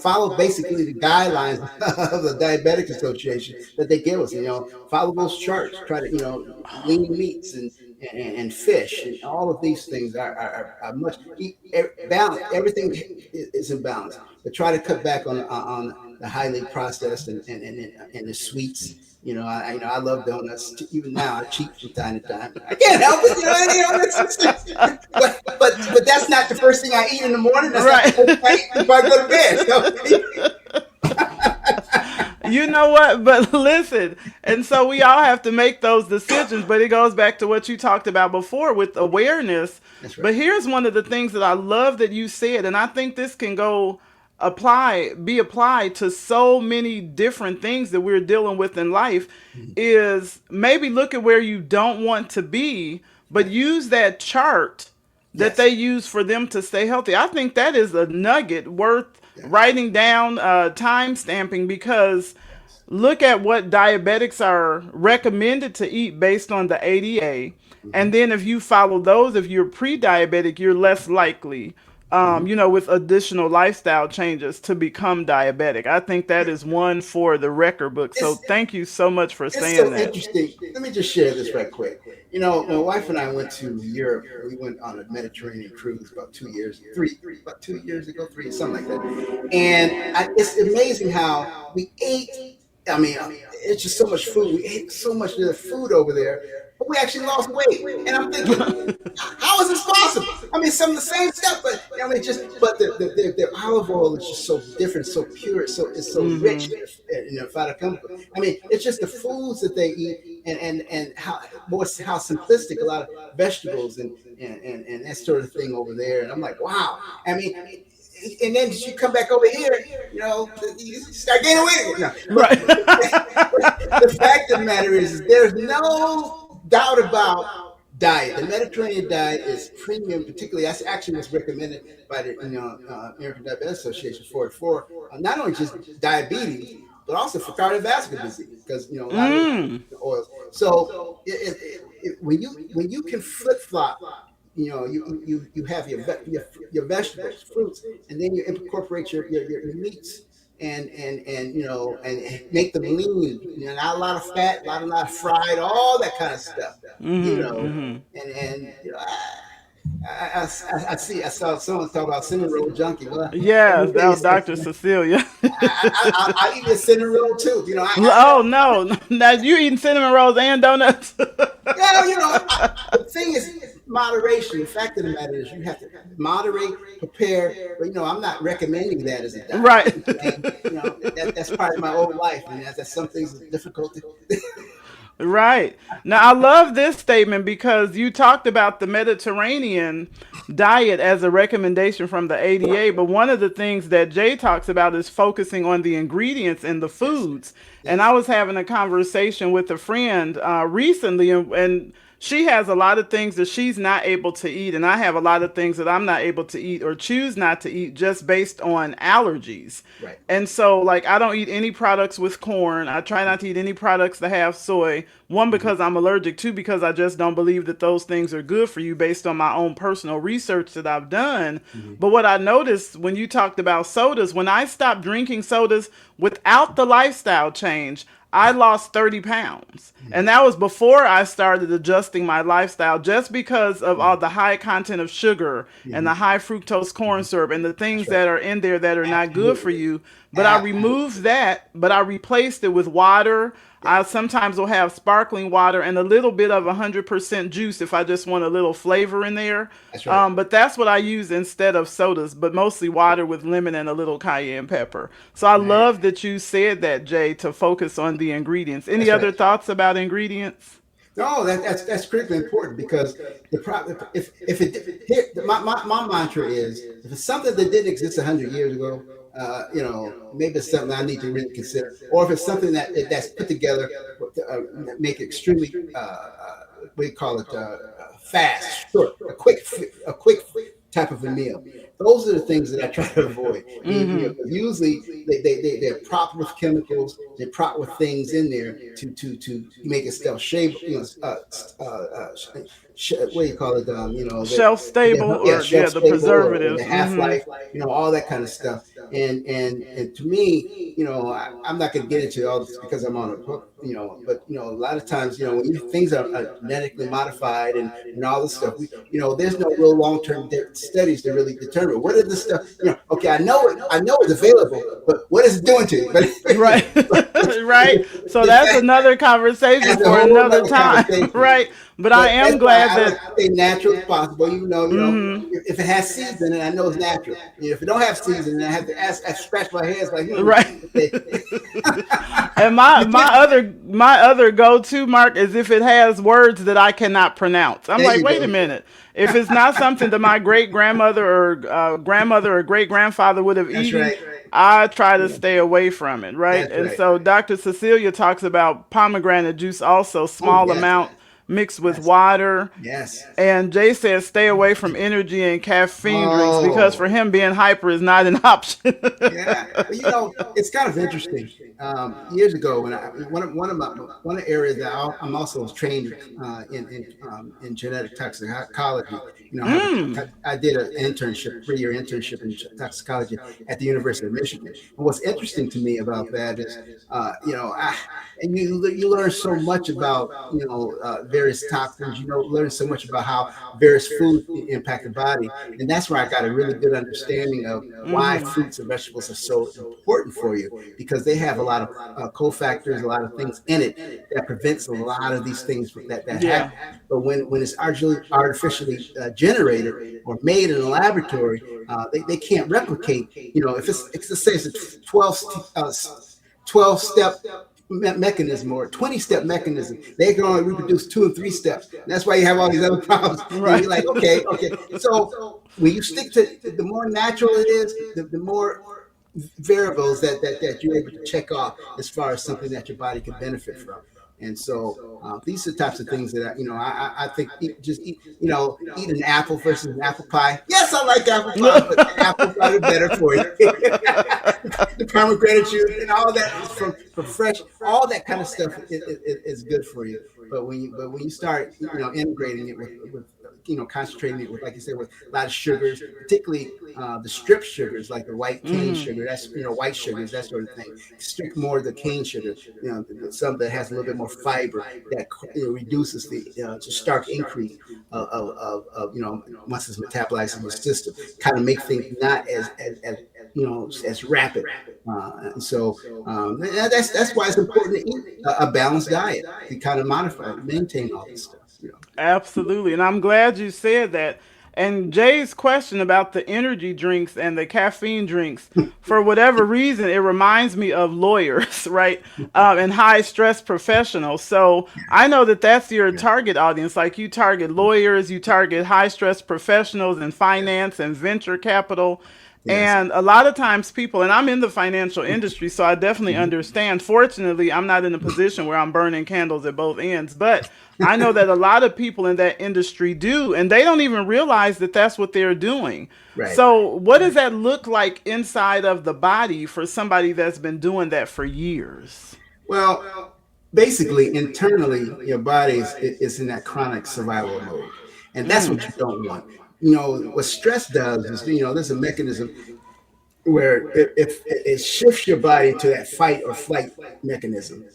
Follow basically the guidelines of the Diabetic Association that they give us. Follow those charts. Try to, lean meats and fish and all of these things are much balance. Everything is in balance, but try to cut back on the highly processed and the sweets. I love donuts. Even now, I cheat from time to time. I can't help it. But that's not the first thing I eat in the morning. That's not the right. first thing I eat before I go to bed. You know what? But listen, and so we all have to make those decisions, but it goes back to what you talked about before with awareness. That's right. But here's one of the things that I love that you said, and I think this can be applied to so many different things that we're dealing with in life, Mhm. is maybe look at where you don't want to be, but Yes. use that chart that they Yes. use for them to stay healthy. I think that is a nugget worth Yes. writing down, time stamping, because Yes. look at what diabetics are recommended to eat based on the ADA. Mhm. And then if you follow those, if you're pre-diabetic, you're less likely, Mhm. with additional lifestyle changes to become diabetic. I think that is one for the record book. So It's thank you so much for it's saying so that. interesting. Let me just share this right quick. My wife and I went to Europe. We went on a Mediterranean cruise about 2 years ago, something like that. And it's amazing how we ate. I mean, it's just so much food. We ate so much of the food over there. but we actually lost weight. And I'm thinking, how is this possible? I mean, some of the same stuff, but I mean, just but the olive oil is just so different, so pure, it's so rich in phytochemical. I mean, it's just the foods that they eat, and how simplistic a lot of vegetables and that sort of thing over there. And I'm like, wow. I mean, and then you come back over here, you start gaining weight. No. Right. The fact of the matter is, there's no doubt about diet. The Mediterranean diet is premium, particularly that's actually was recommended by the American Diabetes Association for not only just diabetes, but also for cardiovascular disease, because a lot of oils. So when you can flip flop, you have your vegetables, fruits, and then you incorporate your meats and make them lean, not a lot of fat, not a lot of fried, all that kind of stuff, and I saw someone talk about cinnamon roll junkie. Well, Yes, that was Dr. Cecilia. I eat a cinnamon roll too. Oh no, now you eating cinnamon rolls and donuts? Yeah, the thing is moderation. The fact of the matter is, you have to moderate, prepare. But I'm not recommending that as a diet. Right. And that's part of my old life, and that's some things that's difficult. Right. Now, I love this statement because you talked about the Mediterranean diet as a recommendation from the ADA, but one of the things that Jay talks about is focusing on the ingredients in the foods. And I was having a conversation with a friend recently, and she has a lot of things that she's not able to eat, and I have a lot of things that I'm not able to eat or choose not to eat just based on allergies. Right. And so, like, I don't eat any products with corn. I try not to eat any products that have soy. One, because I'm allergic. Two, because I just don't believe that those things are good for you based on my own personal research that I've done. But what I noticed when you talked about sodas, when I stopped drinking sodas without the lifestyle change, I lost 30 pounds. And that was before I started adjusting my lifestyle, just because of all the high content of sugar and the high fructose corn syrup and the things that are in there that are not good for you. But I removed that, but I replaced it with water. I sometimes will have sparkling water and a little bit of 100% juice if I just want a little flavor in there. That's right. But that's what I use instead of sodas, but mostly water with lemon and a little cayenne pepper. So I love that you said that, Jay, to focus on the ingredients. Any other thoughts about ingredients? No, that's critically important, because my mantra is, if it's something that didn't exist 100 years ago, maybe it's something I need to really consider, or if it's something that's put together, make it extremely, what do you call it, fast, short, a quick type of a meal. Those are the things that I try to avoid. Usually they're propped with chemicals, they're propped with things in there to make it still shave, what do you call it? Shelf stable, the preservative, the half life, all that kind of stuff. And to me, I'm not going to get into all this because I'm on a book, but a lot of times, when things are genetically modified and all this stuff, there's no real long-term studies to really determine what is this stuff. Okay, I know it's available, but what is it doing to you? Right. Right. So that's another conversation for another time. Right. But I am glad that I say natural as possible, even though if it has seeds in it, I know it's natural. If it don't have seeds in it, I have to scratch my head like, right. And my other go-to, Mark, is if it has words that I cannot pronounce. I'm like, wait a minute. If it's not something that my great grandmother or grandmother or great grandfather would have eaten, right. I try to stay away from it, right? And so Dr. Cecilia talks about pomegranate juice also, small amount mixed with water. Yes. And Jay says stay away from energy and caffeine drinks, because for him being hyper is not an option. Yeah, but, it's kind of interesting. Years ago, when one of the areas that I'm also trained in genetic toxicology. I did an internship, 3-year internship in toxicology at the University of Michigan. And what's interesting to me about that is, and you learn so much about various toxins. Learn so much about how various foods impact the body, and that's where I got a really good understanding of why fruits and vegetables are so important for you, because they have a lot of cofactors, a lot of things in it that prevents a lot of these things that Yeah. happen. But when it's artificially generated or made in a laboratory, they can't replicate. If it's let's say it's a 12 step mechanism or 20-step mechanism, they can only reproduce 2 and 3 steps. And that's why you have all these other problems. And Right. you're like, okay. So when you stick to the more natural it is, the more variables that you're able to check off as far as something that your body can benefit from. And so these are the types of things that I think eat an apple versus an apple pie. Yes, I like apple pie, but apples are better for you. The pomegranate juice and all that from fresh, all that kind of stuff is good for you. But when you start integrating it with concentrating it with, like you said, with a lot of sugars, particularly the strip sugars like the white cane sugar, that's white sugars, that sort of thing. Strict more of the cane sugar, some that has a little bit more fiber that reduces the stark increase of once it's metabolized in the system, kind of make things not as rapid. And so that's why it's important to eat a balanced diet to kind of modify, maintain all this stuff. Absolutely. And I'm glad you said that. And Jay's question about the energy drinks and the caffeine drinks, for whatever reason, it reminds me of lawyers, right? And high stress professionals. So I know that that's your target audience. Like you target lawyers, you target high stress professionals in finance and venture capital. Yes. And a lot of times people, and I'm in the financial industry, so I definitely understand. Fortunately, I'm not in a position where I'm burning candles at both ends, but I know that a lot of people in that industry do, and they don't even realize that that's what they're doing. Right. So, what does that look like inside of the body for somebody that's been doing that for years? Well, basically, internally, your body is in that chronic survival mode, and that's what you don't want. What stress does is, there's a mechanism where if it shifts your body to that fight or flight mechanism.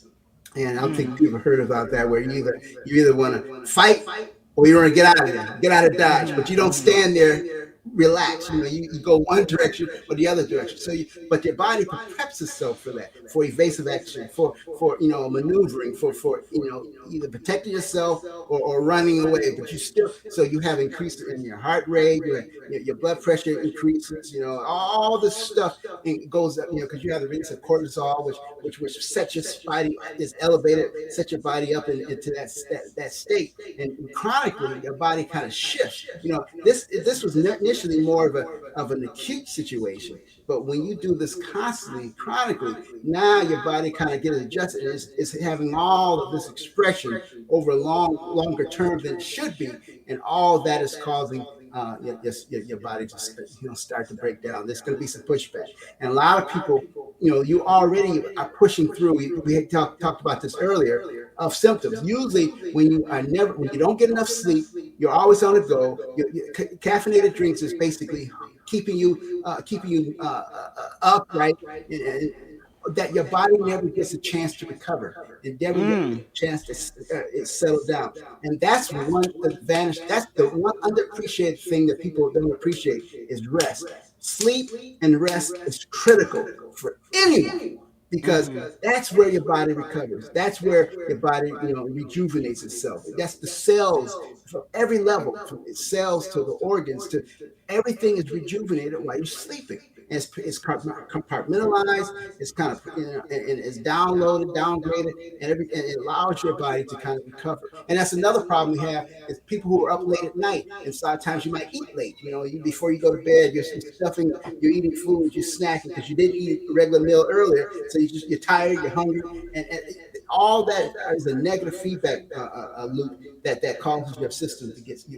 And I don't think people have heard about that, where you either want to fight or you want to get out of there, get out of Dodge, but you don't stand there relax. You go one direction or the other direction. But your body preps itself for that, for evasive action, for maneuvering, for either protecting yourself or running away. But you have increased in your heart rate, your blood pressure increases. All this stuff goes up. Because you have the release of cortisol, which sets your body is elevated, set your body up into that state. And chronically, your body kind of shifts. This was initially more of an acute situation, but when you do this constantly, chronically, now your body kind of gets adjusted. It's having all of this expression over a longer term than it should be, and all that is causing your body to start to break down. There's going to be some pushback, and a lot of people, you already are pushing through. We had talked about this earlier, of symptoms. Usually, when you don't get enough sleep, you're always on the go. Caffeinated drinks is basically keeping you up, right? And that your body never gets a chance to recover. It never gets a chance to settle down. And that's one advantage. That's the one underappreciated thing that people don't appreciate is rest. Sleep and rest is critical for anyone, because that's where your body recovers. That's where your body, rejuvenates itself. That's the cells from every level, from its cells to the organs to everything is rejuvenated while you're sleeping. It's compartmentalized. It's kind of and it's downloaded, downgraded, and it allows your body to kind of recover. And that's another problem we have is people who are up late at night, and sometimes you might eat late. Before you go to bed, you're stuffing, you're eating food, you're snacking because you didn't eat a regular meal earlier. So you're tired, you're hungry, and all that is a negative feedback loop that causes your system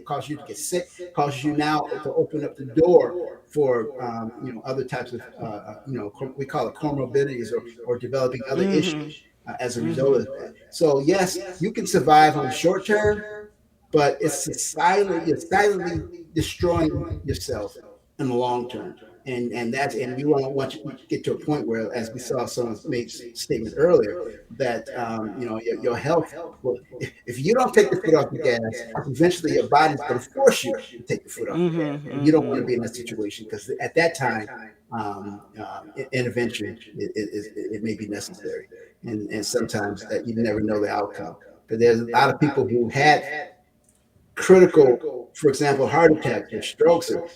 causes you to get sick, causes you now to open up the door for other types of we call it comorbidities or developing other issues as a result of that. So yes, you can survive on the short term, but you're silently destroying yourself in the long term. And we want you to get to a point where, as we saw someone made statement earlier, that your health. Well, if you don't take the foot off the gas, eventually your body's going to force you to take the foot off the gas, and you don't want to be in that situation, because at that time, intervention it may be necessary, and sometimes that you never know the outcome. But there's a lot of people who had critical, for example, heart attacks or strokes, or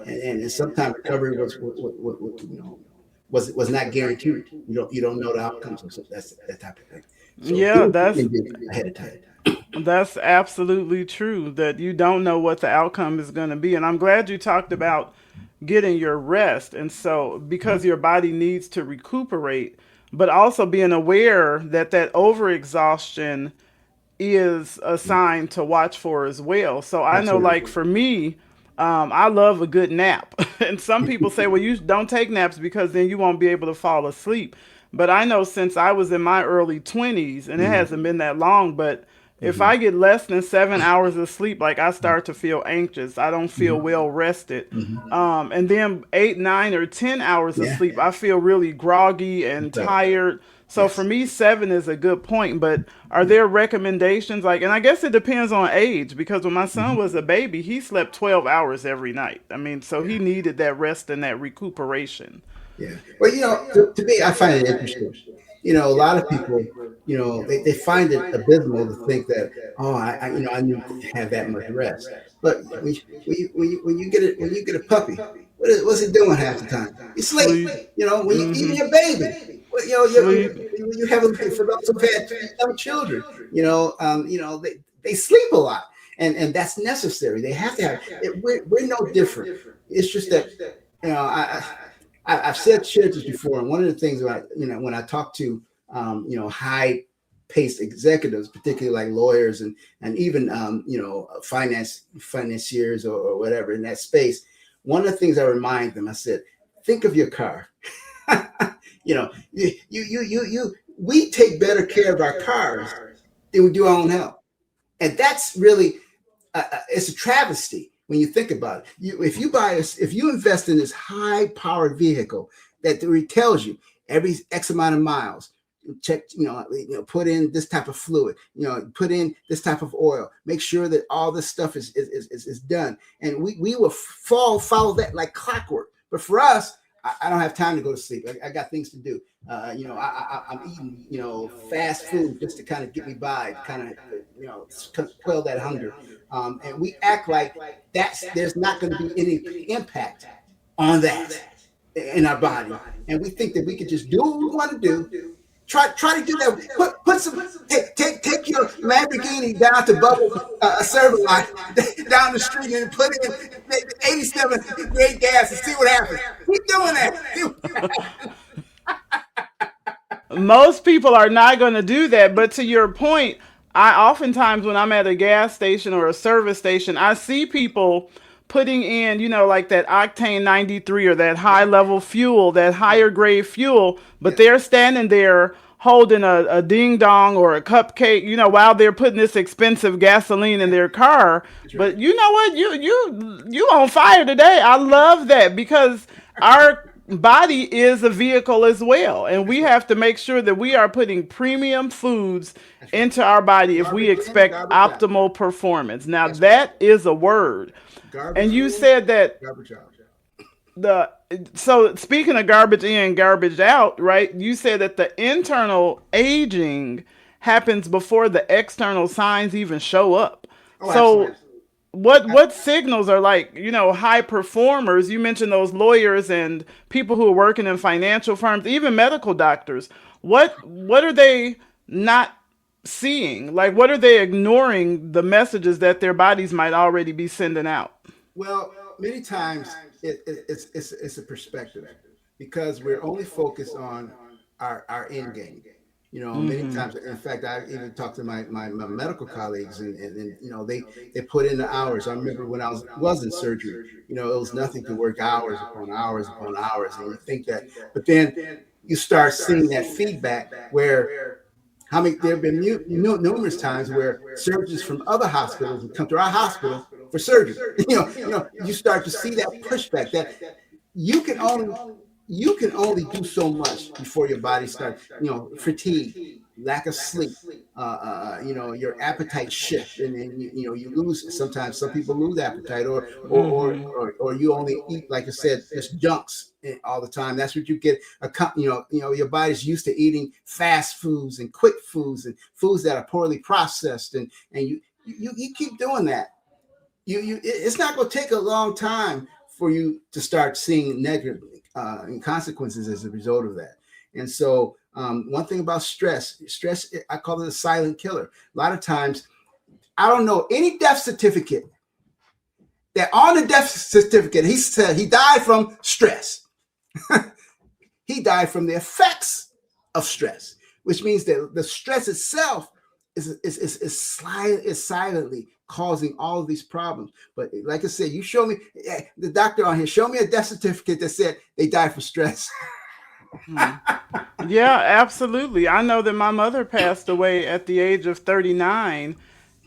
and sometimes recovery was not guaranteed. You don't know the outcomes, so that's that type of thing. So Yeah, things can be ahead of time. that's absolutely true, that you don't know what the outcome is going to be. And I'm glad you talked about getting your rest. And so, because your body needs to recuperate, but also being aware that that overexhaustion is a sign to watch for as well. So I know, Absolutely. like for me, I love a good nap. And some people say, well, you don't take naps because then you won't be able to fall asleep. But I know, since I was in my early 20s, and it Hmm. hasn't been that long, but if Hmm. I get less than 7 hours of sleep, like I start to feel anxious. I don't feel Hmm. well rested. Hmm. And then 8, 9, or 10 hours of Yeah. sleep, I feel really groggy and That's right. tired. So for Yes. me, 7 is a good point. But are there recommendations? Like, and I guess it depends on age, because when my son Hmm. was a baby, he slept 12 hours every night. I mean, so he needed that rest and that recuperation. Yeah. Well, to me, I find it interesting. A lot of people, they find it abysmal to think that, oh, I need to have that much rest. But when you get a puppy, what's it doing half the time? You sleep. Sleep. When you even Mm-hmm. your baby, well, Sleep. when you have for those who've had young children, they sleep a lot, and that's necessary. They have to have it. We're no different. It's just that, I've shared this before, and one of the things that when I talk to high paced executives, particularly like lawyers and even financiers or whatever in that space, one of the things I remind them, I said, think of your car. We take better care of our cars than we do our own health, and that's really it's a travesty when you think about it. If you invest in this high powered vehicle that tells you every X amount of miles, check, put in this type of fluid, put in this type of oil, make sure that all this stuff is done, and we will follow that like clockwork. But for us, I don't have time to go to sleep. I got things to do. I'm eating, fast food just to kind of get me by, kind of, quell that hunger. And we act like there's not going to be any impact on that in our body, and we think that we could just do what we want to do. Try to do that. Put some take your Lamborghini down to Bubble service line down the street and put in 87 grade gas and see what happens. Keep doing that. Most people are not going to do that. But to your point, I oftentimes, when I'm at a gas station or a service station, I see people putting in, like that octane 93 or that high level fuel, that higher grade fuel, but Yeah. they're standing there holding a ding dong or a cupcake, while they're putting this expensive gasoline in their car. That's right. But you know what? You on fire today. I love that, because our body is a vehicle as well, and we That's right. have to make sure that we are putting premium foods That's right. into our body if we Garbage in, expect garbage out. optimal performance. Now That's right. that is a word. And Garbage you in, said that garbage out. the so speaking of garbage in, garbage out, right? You said that the internal aging happens before the external signs even show up. Oh, So absolutely. what signals are, like, high performers? You mentioned those lawyers and people who are working in financial firms, even medical doctors. What are they not seeing? Like, what are they ignoring, the messages that their bodies might already be sending out? Well, many times it's a perspective, because we're only focused on our end game. Many Mm-hmm. times, in fact, I even talked to my medical colleagues, and they put in the hours. I remember when I was in surgery, it was nothing to work hours upon hours upon hours, and you think that, but then you start seeing that feedback where how many there have been numerous times where surgeons from other hospitals would come to our hospital for surgery. You start to see that pushback, that you can only you can only do so much before your body starts, fatigue, lack of sleep, your appetite shift, and then you lose. Sometimes some people lose appetite, Mm-hmm. or you only eat, like I said, just junks all the time. That's what you get. Your body's used to eating fast foods and quick foods and foods that are poorly processed, and you keep doing that. It's not going to take a long time for you to start seeing negative consequences as a result of that. And so, one thing about stress, I call it a silent killer. A lot of times, I don't know any death certificate that on the death certificate he said he died from stress. He died from the effects of stress, which means that the stress itself is silently causing all of these problems. But like I said, you show me the doctor on here, show me a death certificate that said they died from stress. Yeah, absolutely. I know that my mother passed away at the age of 39,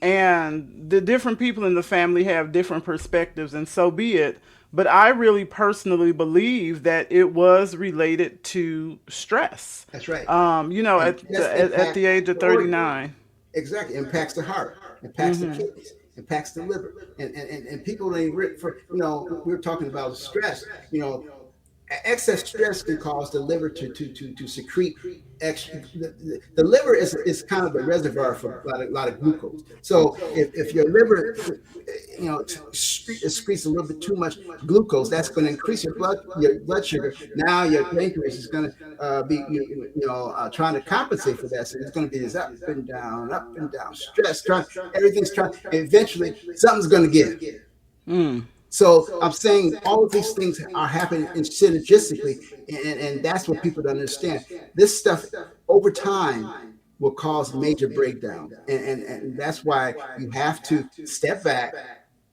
and the different people in the family have different perspectives, and so be it. But I really personally believe that it was related to stress. That's right. And At stress at the impacts age of the organ. 39. Exactly. Impacts the heart, impacts the kidneys, impacts the liver. And people, we were talking about stress, excess stress can cause the liver to secrete extra. The liver is kind of a reservoir for a lot of glucose. So if your liver, excretes a little bit too much glucose, that's going to increase your blood sugar. Now your pancreas is going to be trying to compensate for that. So it's going to be this up and down stress. Everything's trying. Eventually, something's going to give. Mm. So I'm saying all of these things are happening synergistically, and that's what people don't understand. This stuff over time will cause major breakdown, and that's why you have to step back,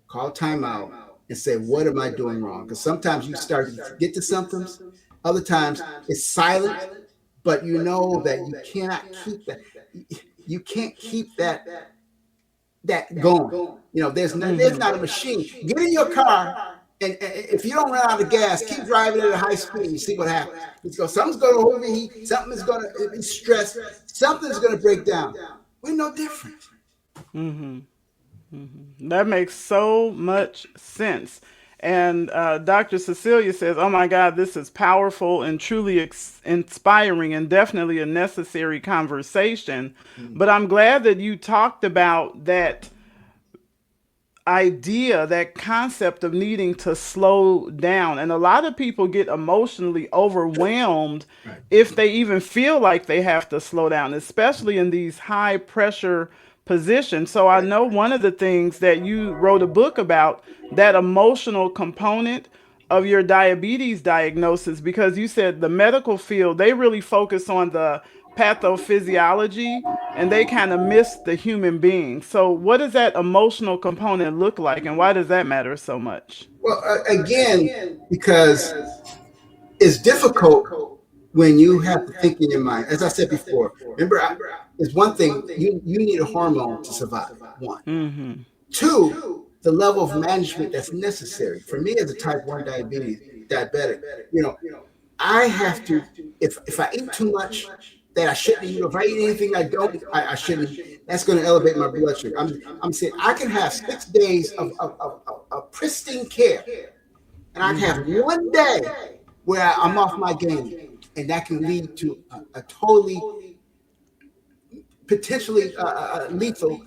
call timeout, and say, what am I doing wrong? Because sometimes you start to get the symptoms, other times it's silent, but you know that you cannot keep that. You can't keep that going. There's not a machine. Get in your car, and if you don't run out of gas, keep driving at a high speed. You see what happens. So something's going to overheat. Something is going to be stressed. Something's going to break down. We're no different. Hmm. That makes so much sense. And Dr. Cecilia says, "Oh my God, this is powerful and truly inspiring, and definitely a necessary conversation." But I'm glad that you talked about that idea, that concept of needing to slow down. And a lot of people get emotionally overwhelmed Right. if they even feel like they have to slow down, especially in these high pressure positions. So I Right. know one of the things that you wrote a book about, that emotional component of your diabetes diagnosis, because you said the medical field, they really focus on the pathophysiology and they kind of miss the human being. So what does that emotional component look like, and why does that matter so much? Well, again, because it's difficult when you have to think in your mind. As I said before, remember, it's one thing you need a hormone to survive. One, Mm-hmm. two, the level of management that's necessary. For me, as a type 1 diabetic, you know, I have to. If I eat too much that I shouldn't eat, if I eat anything I shouldn't eat, that's going to elevate my blood sugar. I'm saying I can have 6 days of pristine care, and I can have one day where I'm off my game, and that can lead to a totally potentially lethal,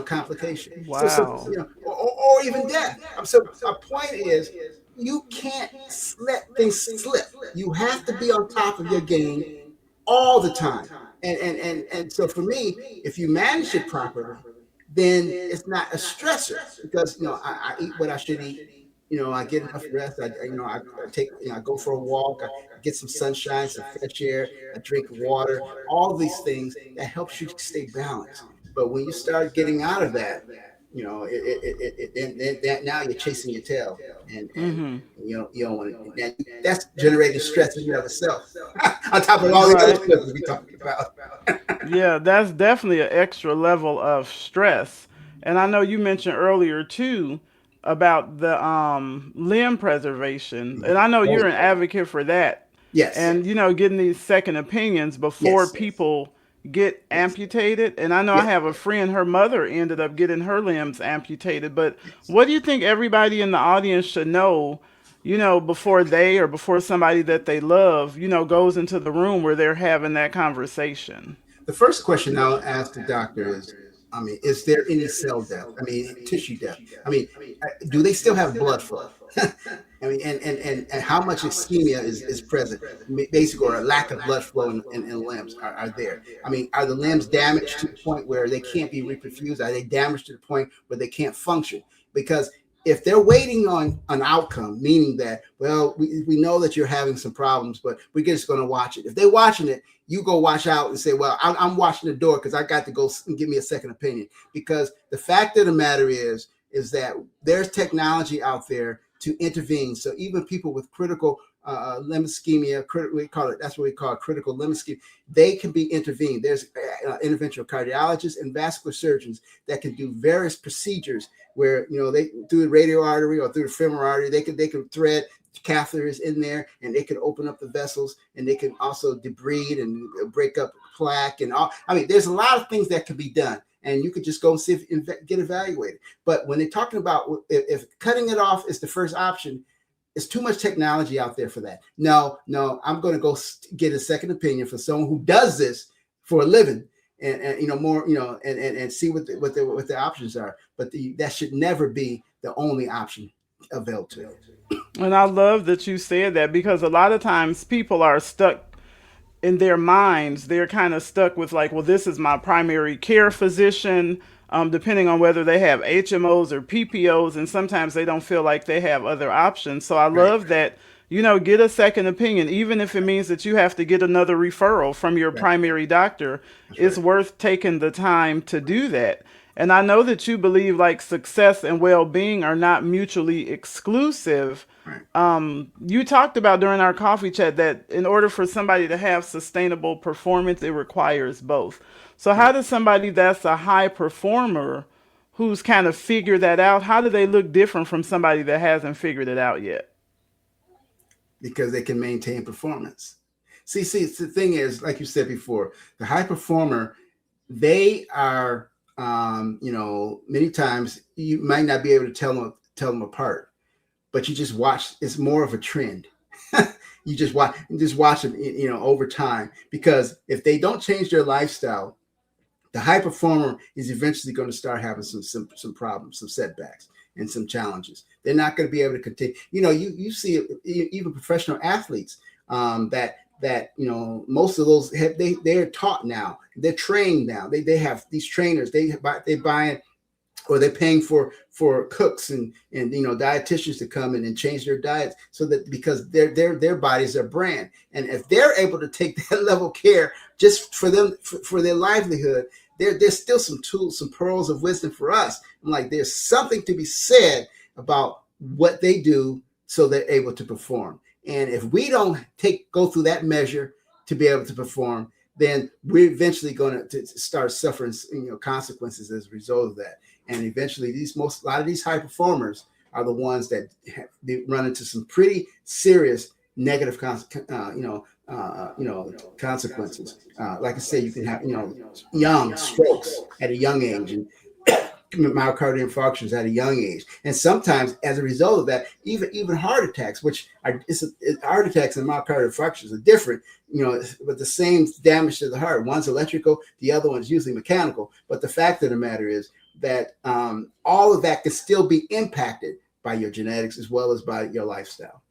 complication. Wow. Or even death. So my point is, you can't let things slip. You have to be on top of your game all the time. And so for me, if you manage it properly, then it's not a stressor, because I eat what I should eat. I get enough rest. I take, I go for a walk. I get some sunshine, some fresh air. I drink water. All these things that helps you stay balanced. But when you start getting out of that, then now you're chasing your tail, and Mm-hmm. you don't want to. That's generating stress in and of itself, on top of all the other Right. stuff we talking about. Yeah, that's definitely an extra level of stress. And I know you mentioned earlier too, about the limb preservation, and I know Oh, you're an advocate for that. yes, And getting these second opinions before yes, people get yes, amputated. And I know I yes, have a friend, her mother ended up getting her limbs amputated. But yes. what do you think everybody in the audience should know? Before they or before somebody that they love, goes into the room where they're having that conversation. The first question I'll ask the doctor is, I mean, is there any cell death? I mean, tissue death. I mean, do they still have blood flow? I mean, and how much ischemia is present, basically, or a lack of blood flow in limbs are there. I mean, are the limbs damaged to the point where they can't be reperfused? Are they damaged to the point where they can't function? Because if they're waiting on an outcome, meaning that, well, we know that you're having some problems, but we're just going to watch it. If they're watching it, you go watch out and say, well, I'm watching the door because I got to go and give me a second opinion. Because the fact of the matter is that there's technology out there to intervene. So even people with critical limb ischemia, that's what we call critical limb ischemia, they can be intervened. There's interventional cardiologists and vascular surgeons that can do various procedures where, they through the radial artery or through the femoral artery, they can thread catheters in there, and they can open up the vessels, and they can also debride and break up plaque and all. I mean, there's a lot of things that can be done, and you could just go and see get evaluated. But when they're talking about if cutting it off is the first option, it's too much technology out there for that. No, I'm going to go get a second opinion for someone who does this for a living, and more, and see what the options are. But that should never be the only option available to you. And I love that you said that because a lot of times people are stuck in their minds. They're kind of stuck with like, well, this is my primary care physician, depending on whether they have HMOs or PPOs. And sometimes they don't feel like they have other options. So I Right, love that, get a second opinion, even if it means that you have to get another referral from your right. primary doctor. That's It's right. worth taking the time to do that. And I know that you believe like success and well being are not mutually exclusive. Right. You talked about during our coffee chat that in order for somebody to have sustainable performance, it requires both. So, how Right. does somebody that's a high performer who's kind of figured that out, how do they look different from somebody that hasn't figured it out yet? Because they can maintain performance. See, the thing is, like you said before, the high performer, they are, many times you might not be able to tell them apart, but you just watch. It's more of a trend. You just watch them, over time. Because if they don't change their lifestyle, the high performer is eventually going to start having some problems, some setbacks, and some challenges. They're not going to be able to continue. You see even professional athletes, that most of those they're taught now. They're trained now. They have these trainers. They buy or they're paying for cooks and dietitians to come in and change their diets, so that because their bodies are brand, and if they're able to take that level of care just for them for their livelihood, there's still some tools, some pearls of wisdom for us. I'm like, there's something to be said about what they do so they're able to perform. And if we don't go through that measure to be able to perform, then we're eventually going to start suffering, consequences as a result of that. And eventually, a lot of these high performers are the ones that they run into some pretty serious negative, consequences. Like I say, you can have, young strokes at a young age, and myocardial infarctions at a young age, and sometimes as a result of that, even heart attacks, which heart attacks and myocardial infarctions are different, but the same damage to the heart. One's electrical, the other one's usually mechanical. But the fact of the matter is that all of that can still be impacted by your genetics as well as by your lifestyle.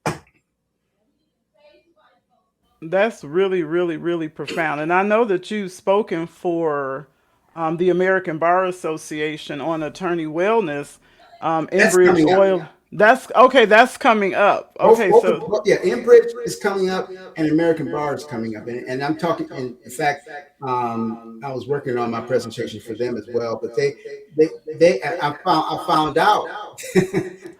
That's really, really, really profound. And I know that you've spoken for the American Bar Association on attorney wellness, That's Enbridge coming up. Oil. That's okay. That's coming up. Okay, so Enbridge is coming up, and American Bar is coming up, and I'm talking. In fact, I was working on my presentation for them as well. But I found out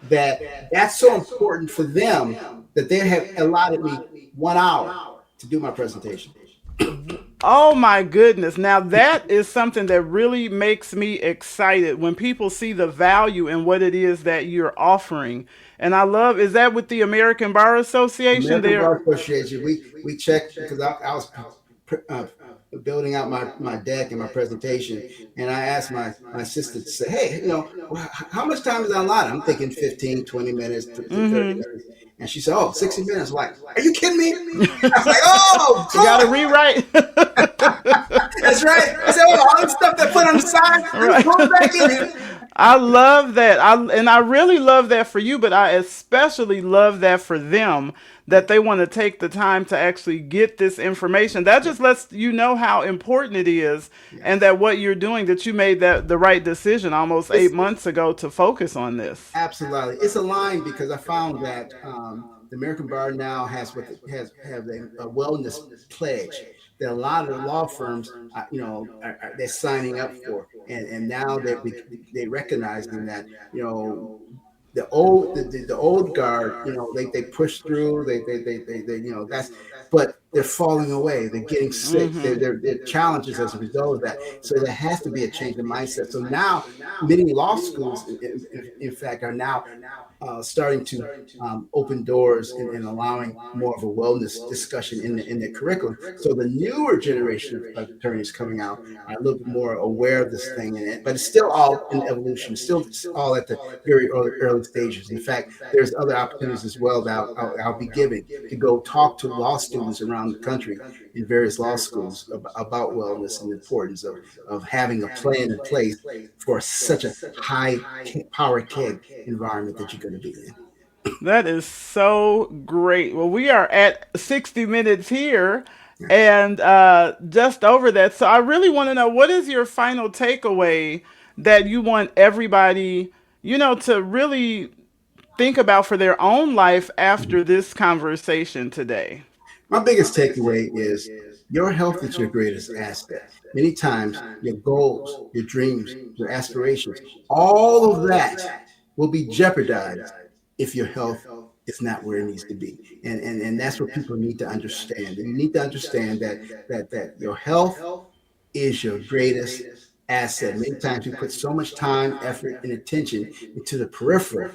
that that's so important for them that they have allotted me 1 hour to do my presentation. Oh my goodness. Now that is something that really makes me excited when people see the value in what it is that you're offering. And I love, is that with the American Bar Association American there? Bar Association, we checked because I was uh, building out my deck and my presentation, and I asked my assistant to say, hey, how much time is on line? I'm thinking 15, 20 minutes to 30 Mm-hmm. minutes. And she said, oh, 60 minutes. I'm like, are you kidding me? I was like, oh, You got to good. rewrite. That's right. I said, oh, all the stuff that put on the side, let me Right. throw it back in here. I love that. I really love that for you, but I especially love that for them that they want to take the time to actually get this information. That just lets you know how important it is and Yes. that what you're doing, that you made that the right decision almost It's 8 months ago to focus on this. absolutely. It's aligned because I found that the American Bar now has what has have a wellness pledge that a lot of the law firms, they're signing up for, and now they recognizing that the old guard, they push through, that's, but they're falling away, they're getting sick, Hmm. they're challenges as a result of that. So there has to be a change in mindset. So now many law schools, in fact, are now starting to open doors and allowing more of a wellness discussion in the curriculum. So the newer generation of attorneys coming out are a little bit more aware of this thing, but it's still all in evolution. It's still all at the very early stages. In fact, there's other opportunities as well that I'll be giving to go talk to law students around the country in various law schools about wellness and the importance of having a plan in place for such a high power keg environment that you're going to be in. That is so great. Well, we are at 60 minutes here and just over that. So I really want to know, what is your final takeaway that you want everybody, to really think about for their own life after this conversation today? My biggest takeaway is your health is your greatest asset. Many times, your goals, your dreams, your aspirations, all of that will be jeopardized if your health is not where it needs to be. And that's what people need to understand. You need to understand that your health is your greatest asset. Many times we put so much time, effort, and attention into the peripheral,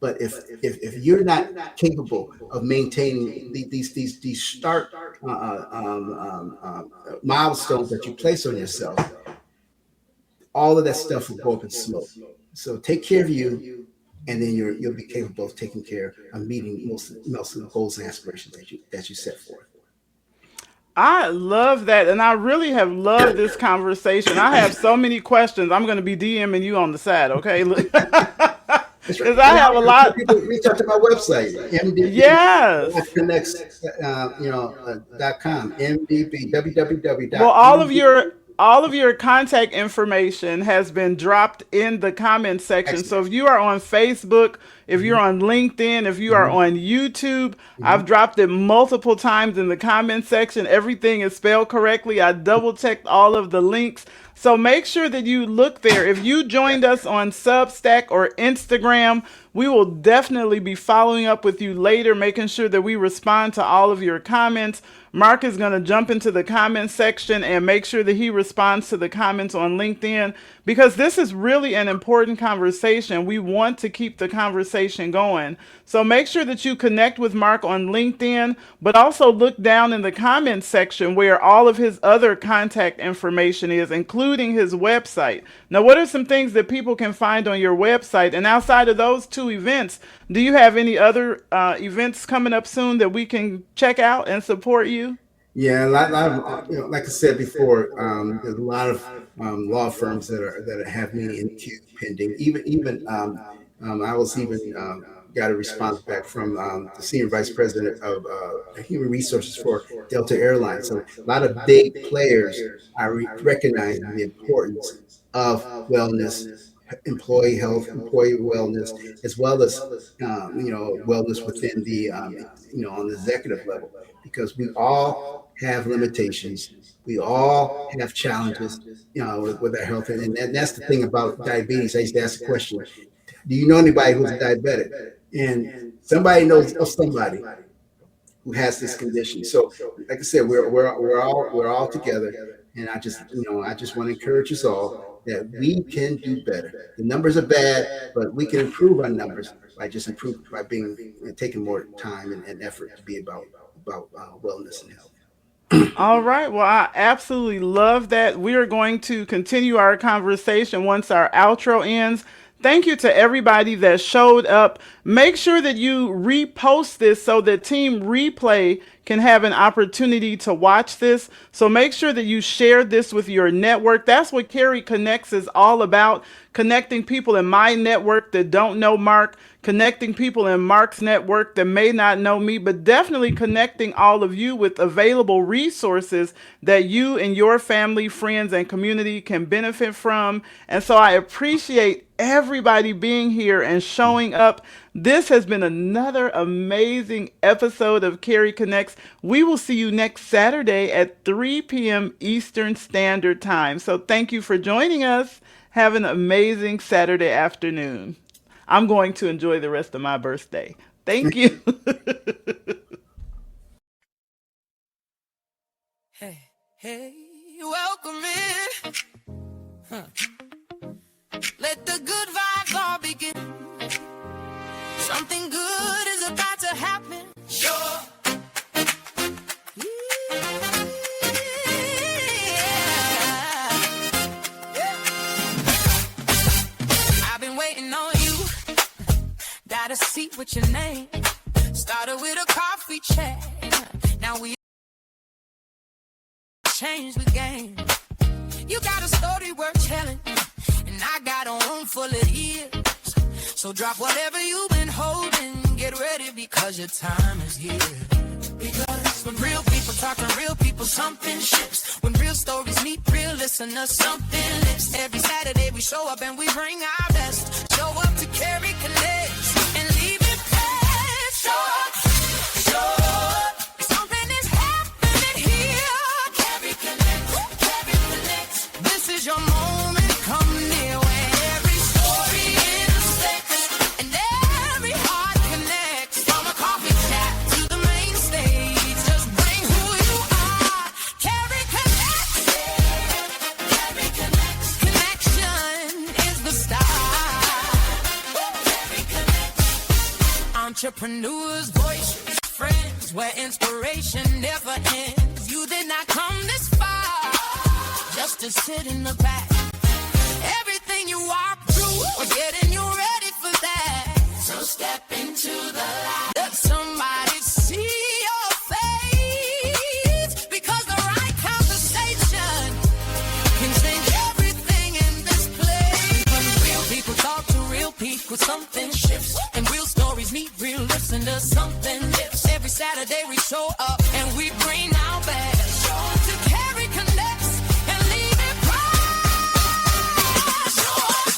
but if you're not capable of maintaining these start milestones that you place on yourself, all of that stuff will go up in smoke. So take care of you, and then you'll be capable of taking care of meeting most of the goals and aspirations that you set forth. I love that. And I really have loved this conversation. I have so many questions. I'm going to be DMing you on the side, okay? That's right. Because I And have a also, lot. people reach out to my website, Yes. mdb .com, mdb, Well, all of www.mdb. your contact information has been dropped in the comment section. So Excellent. if you are on Facebook, if you're Mhm, on LinkedIn, if you are mhm, on YouTube, I've mhm. dropped it multiple times in the comment section. Everything is spelled correctly. I double checked all of the links. So make sure that you look there. If you joined us on Substack or Instagram, we will definitely be following up with you later, making sure that we respond to all of your comments. Mark is going to jump into the comment section and make sure that he responds to the comments on LinkedIn, because this is really an important conversation. We want to keep the conversation going. So make sure that you connect with Mark on LinkedIn, but also look down in the comments section where all of his other contact information is, including his website. Now, what are some things that people can find on your website? And outside of those two events, do you have any other events coming up soon that we can check out and support you? Yeah, a lot of like I said before, there's a lot of law firms that have me in queue pending. Even I was even got a response back from the senior vice president of human resources for Delta Airlines. So a lot of big players are recognizing the importance of wellness, employee health, employee wellness, as well as wellness within the on the executive level, because we all have limitations. We all have challenges, with our health, and that's the thing about diabetes. I used to ask the question, "Do you know anybody who's a diabetic?" And somebody knows of somebody. who has this condition. So, like I said, we're all together, and I just want to encourage us all that we can do better. The numbers are bad, but we can improve our numbers by being taking more time and effort to be about wellness and health. All right. Well, I absolutely love that. We are going to continue our conversation once our outro ends. Thank you to everybody that showed up. Make sure that you repost this so that Team Replay can have an opportunity to watch this. So make sure that you share this with your network. That's what Carrie Connects is all about. Connecting people in my network that don't know Mark, connecting people in Mark's network that may not know me, but definitely connecting all of you with available resources that you and your family, friends, and community can benefit from. And so I appreciate everybody being here and showing up. This has been another amazing episode of Carrie Connects. We will see you next Saturday at 3 p.m. Eastern Standard Time. So thank you for joining us. Have an amazing Saturday afternoon. I'm going to enjoy the rest of my birthday. Thank you. Hey, welcome in. Huh. Let the good vibes all begin. Something good is about to happen. Sure. I've been waiting on you. Got a seat with your name. Started with a coffee chat. Now we change the game. You got a story worth telling, and I got a room full of ears. So drop whatever you've been holding, get ready because your time is here. Because when real people talk to real people, something shifts. When real stories meet real listeners, something lifts. Every Saturday we show up and we bring our best. Show up to carry connects and leave it best. Show up, show up. Something is happening here. Carry connects, carry connects. This is your moment, come near where every story intersects and every heart connects. From a coffee chat to the main stage, just bring who you are. Carry connects, carry connects. Connection is the start. Carry connects. Entrepreneurs, voices, friends, where inspiration never ends. You did not come this far just to sit in the back. Everything you are through, we're getting you ready for that. So step into the light. Let somebody see your face, because the right conversation can change everything in this place. When real people talk to real people, something shifts, and real stories meet real listeners, something lifts. Every Saturday we show up and we bring our best. Show up to carry connects and leave it bright. Show up,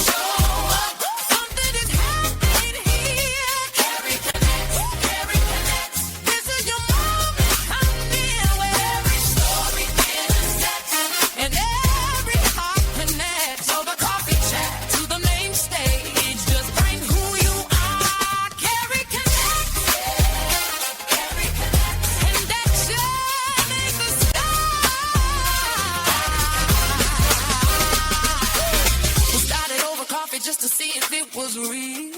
show up. Something is happening here. Carry connects, carry connects. This is your moment, come near where every story intersects and every heart connects. So the coffee chat to the main stage, just bring who you are. Carry connects, carry connects. Connection is the start. We started over coffee just to see if it was real.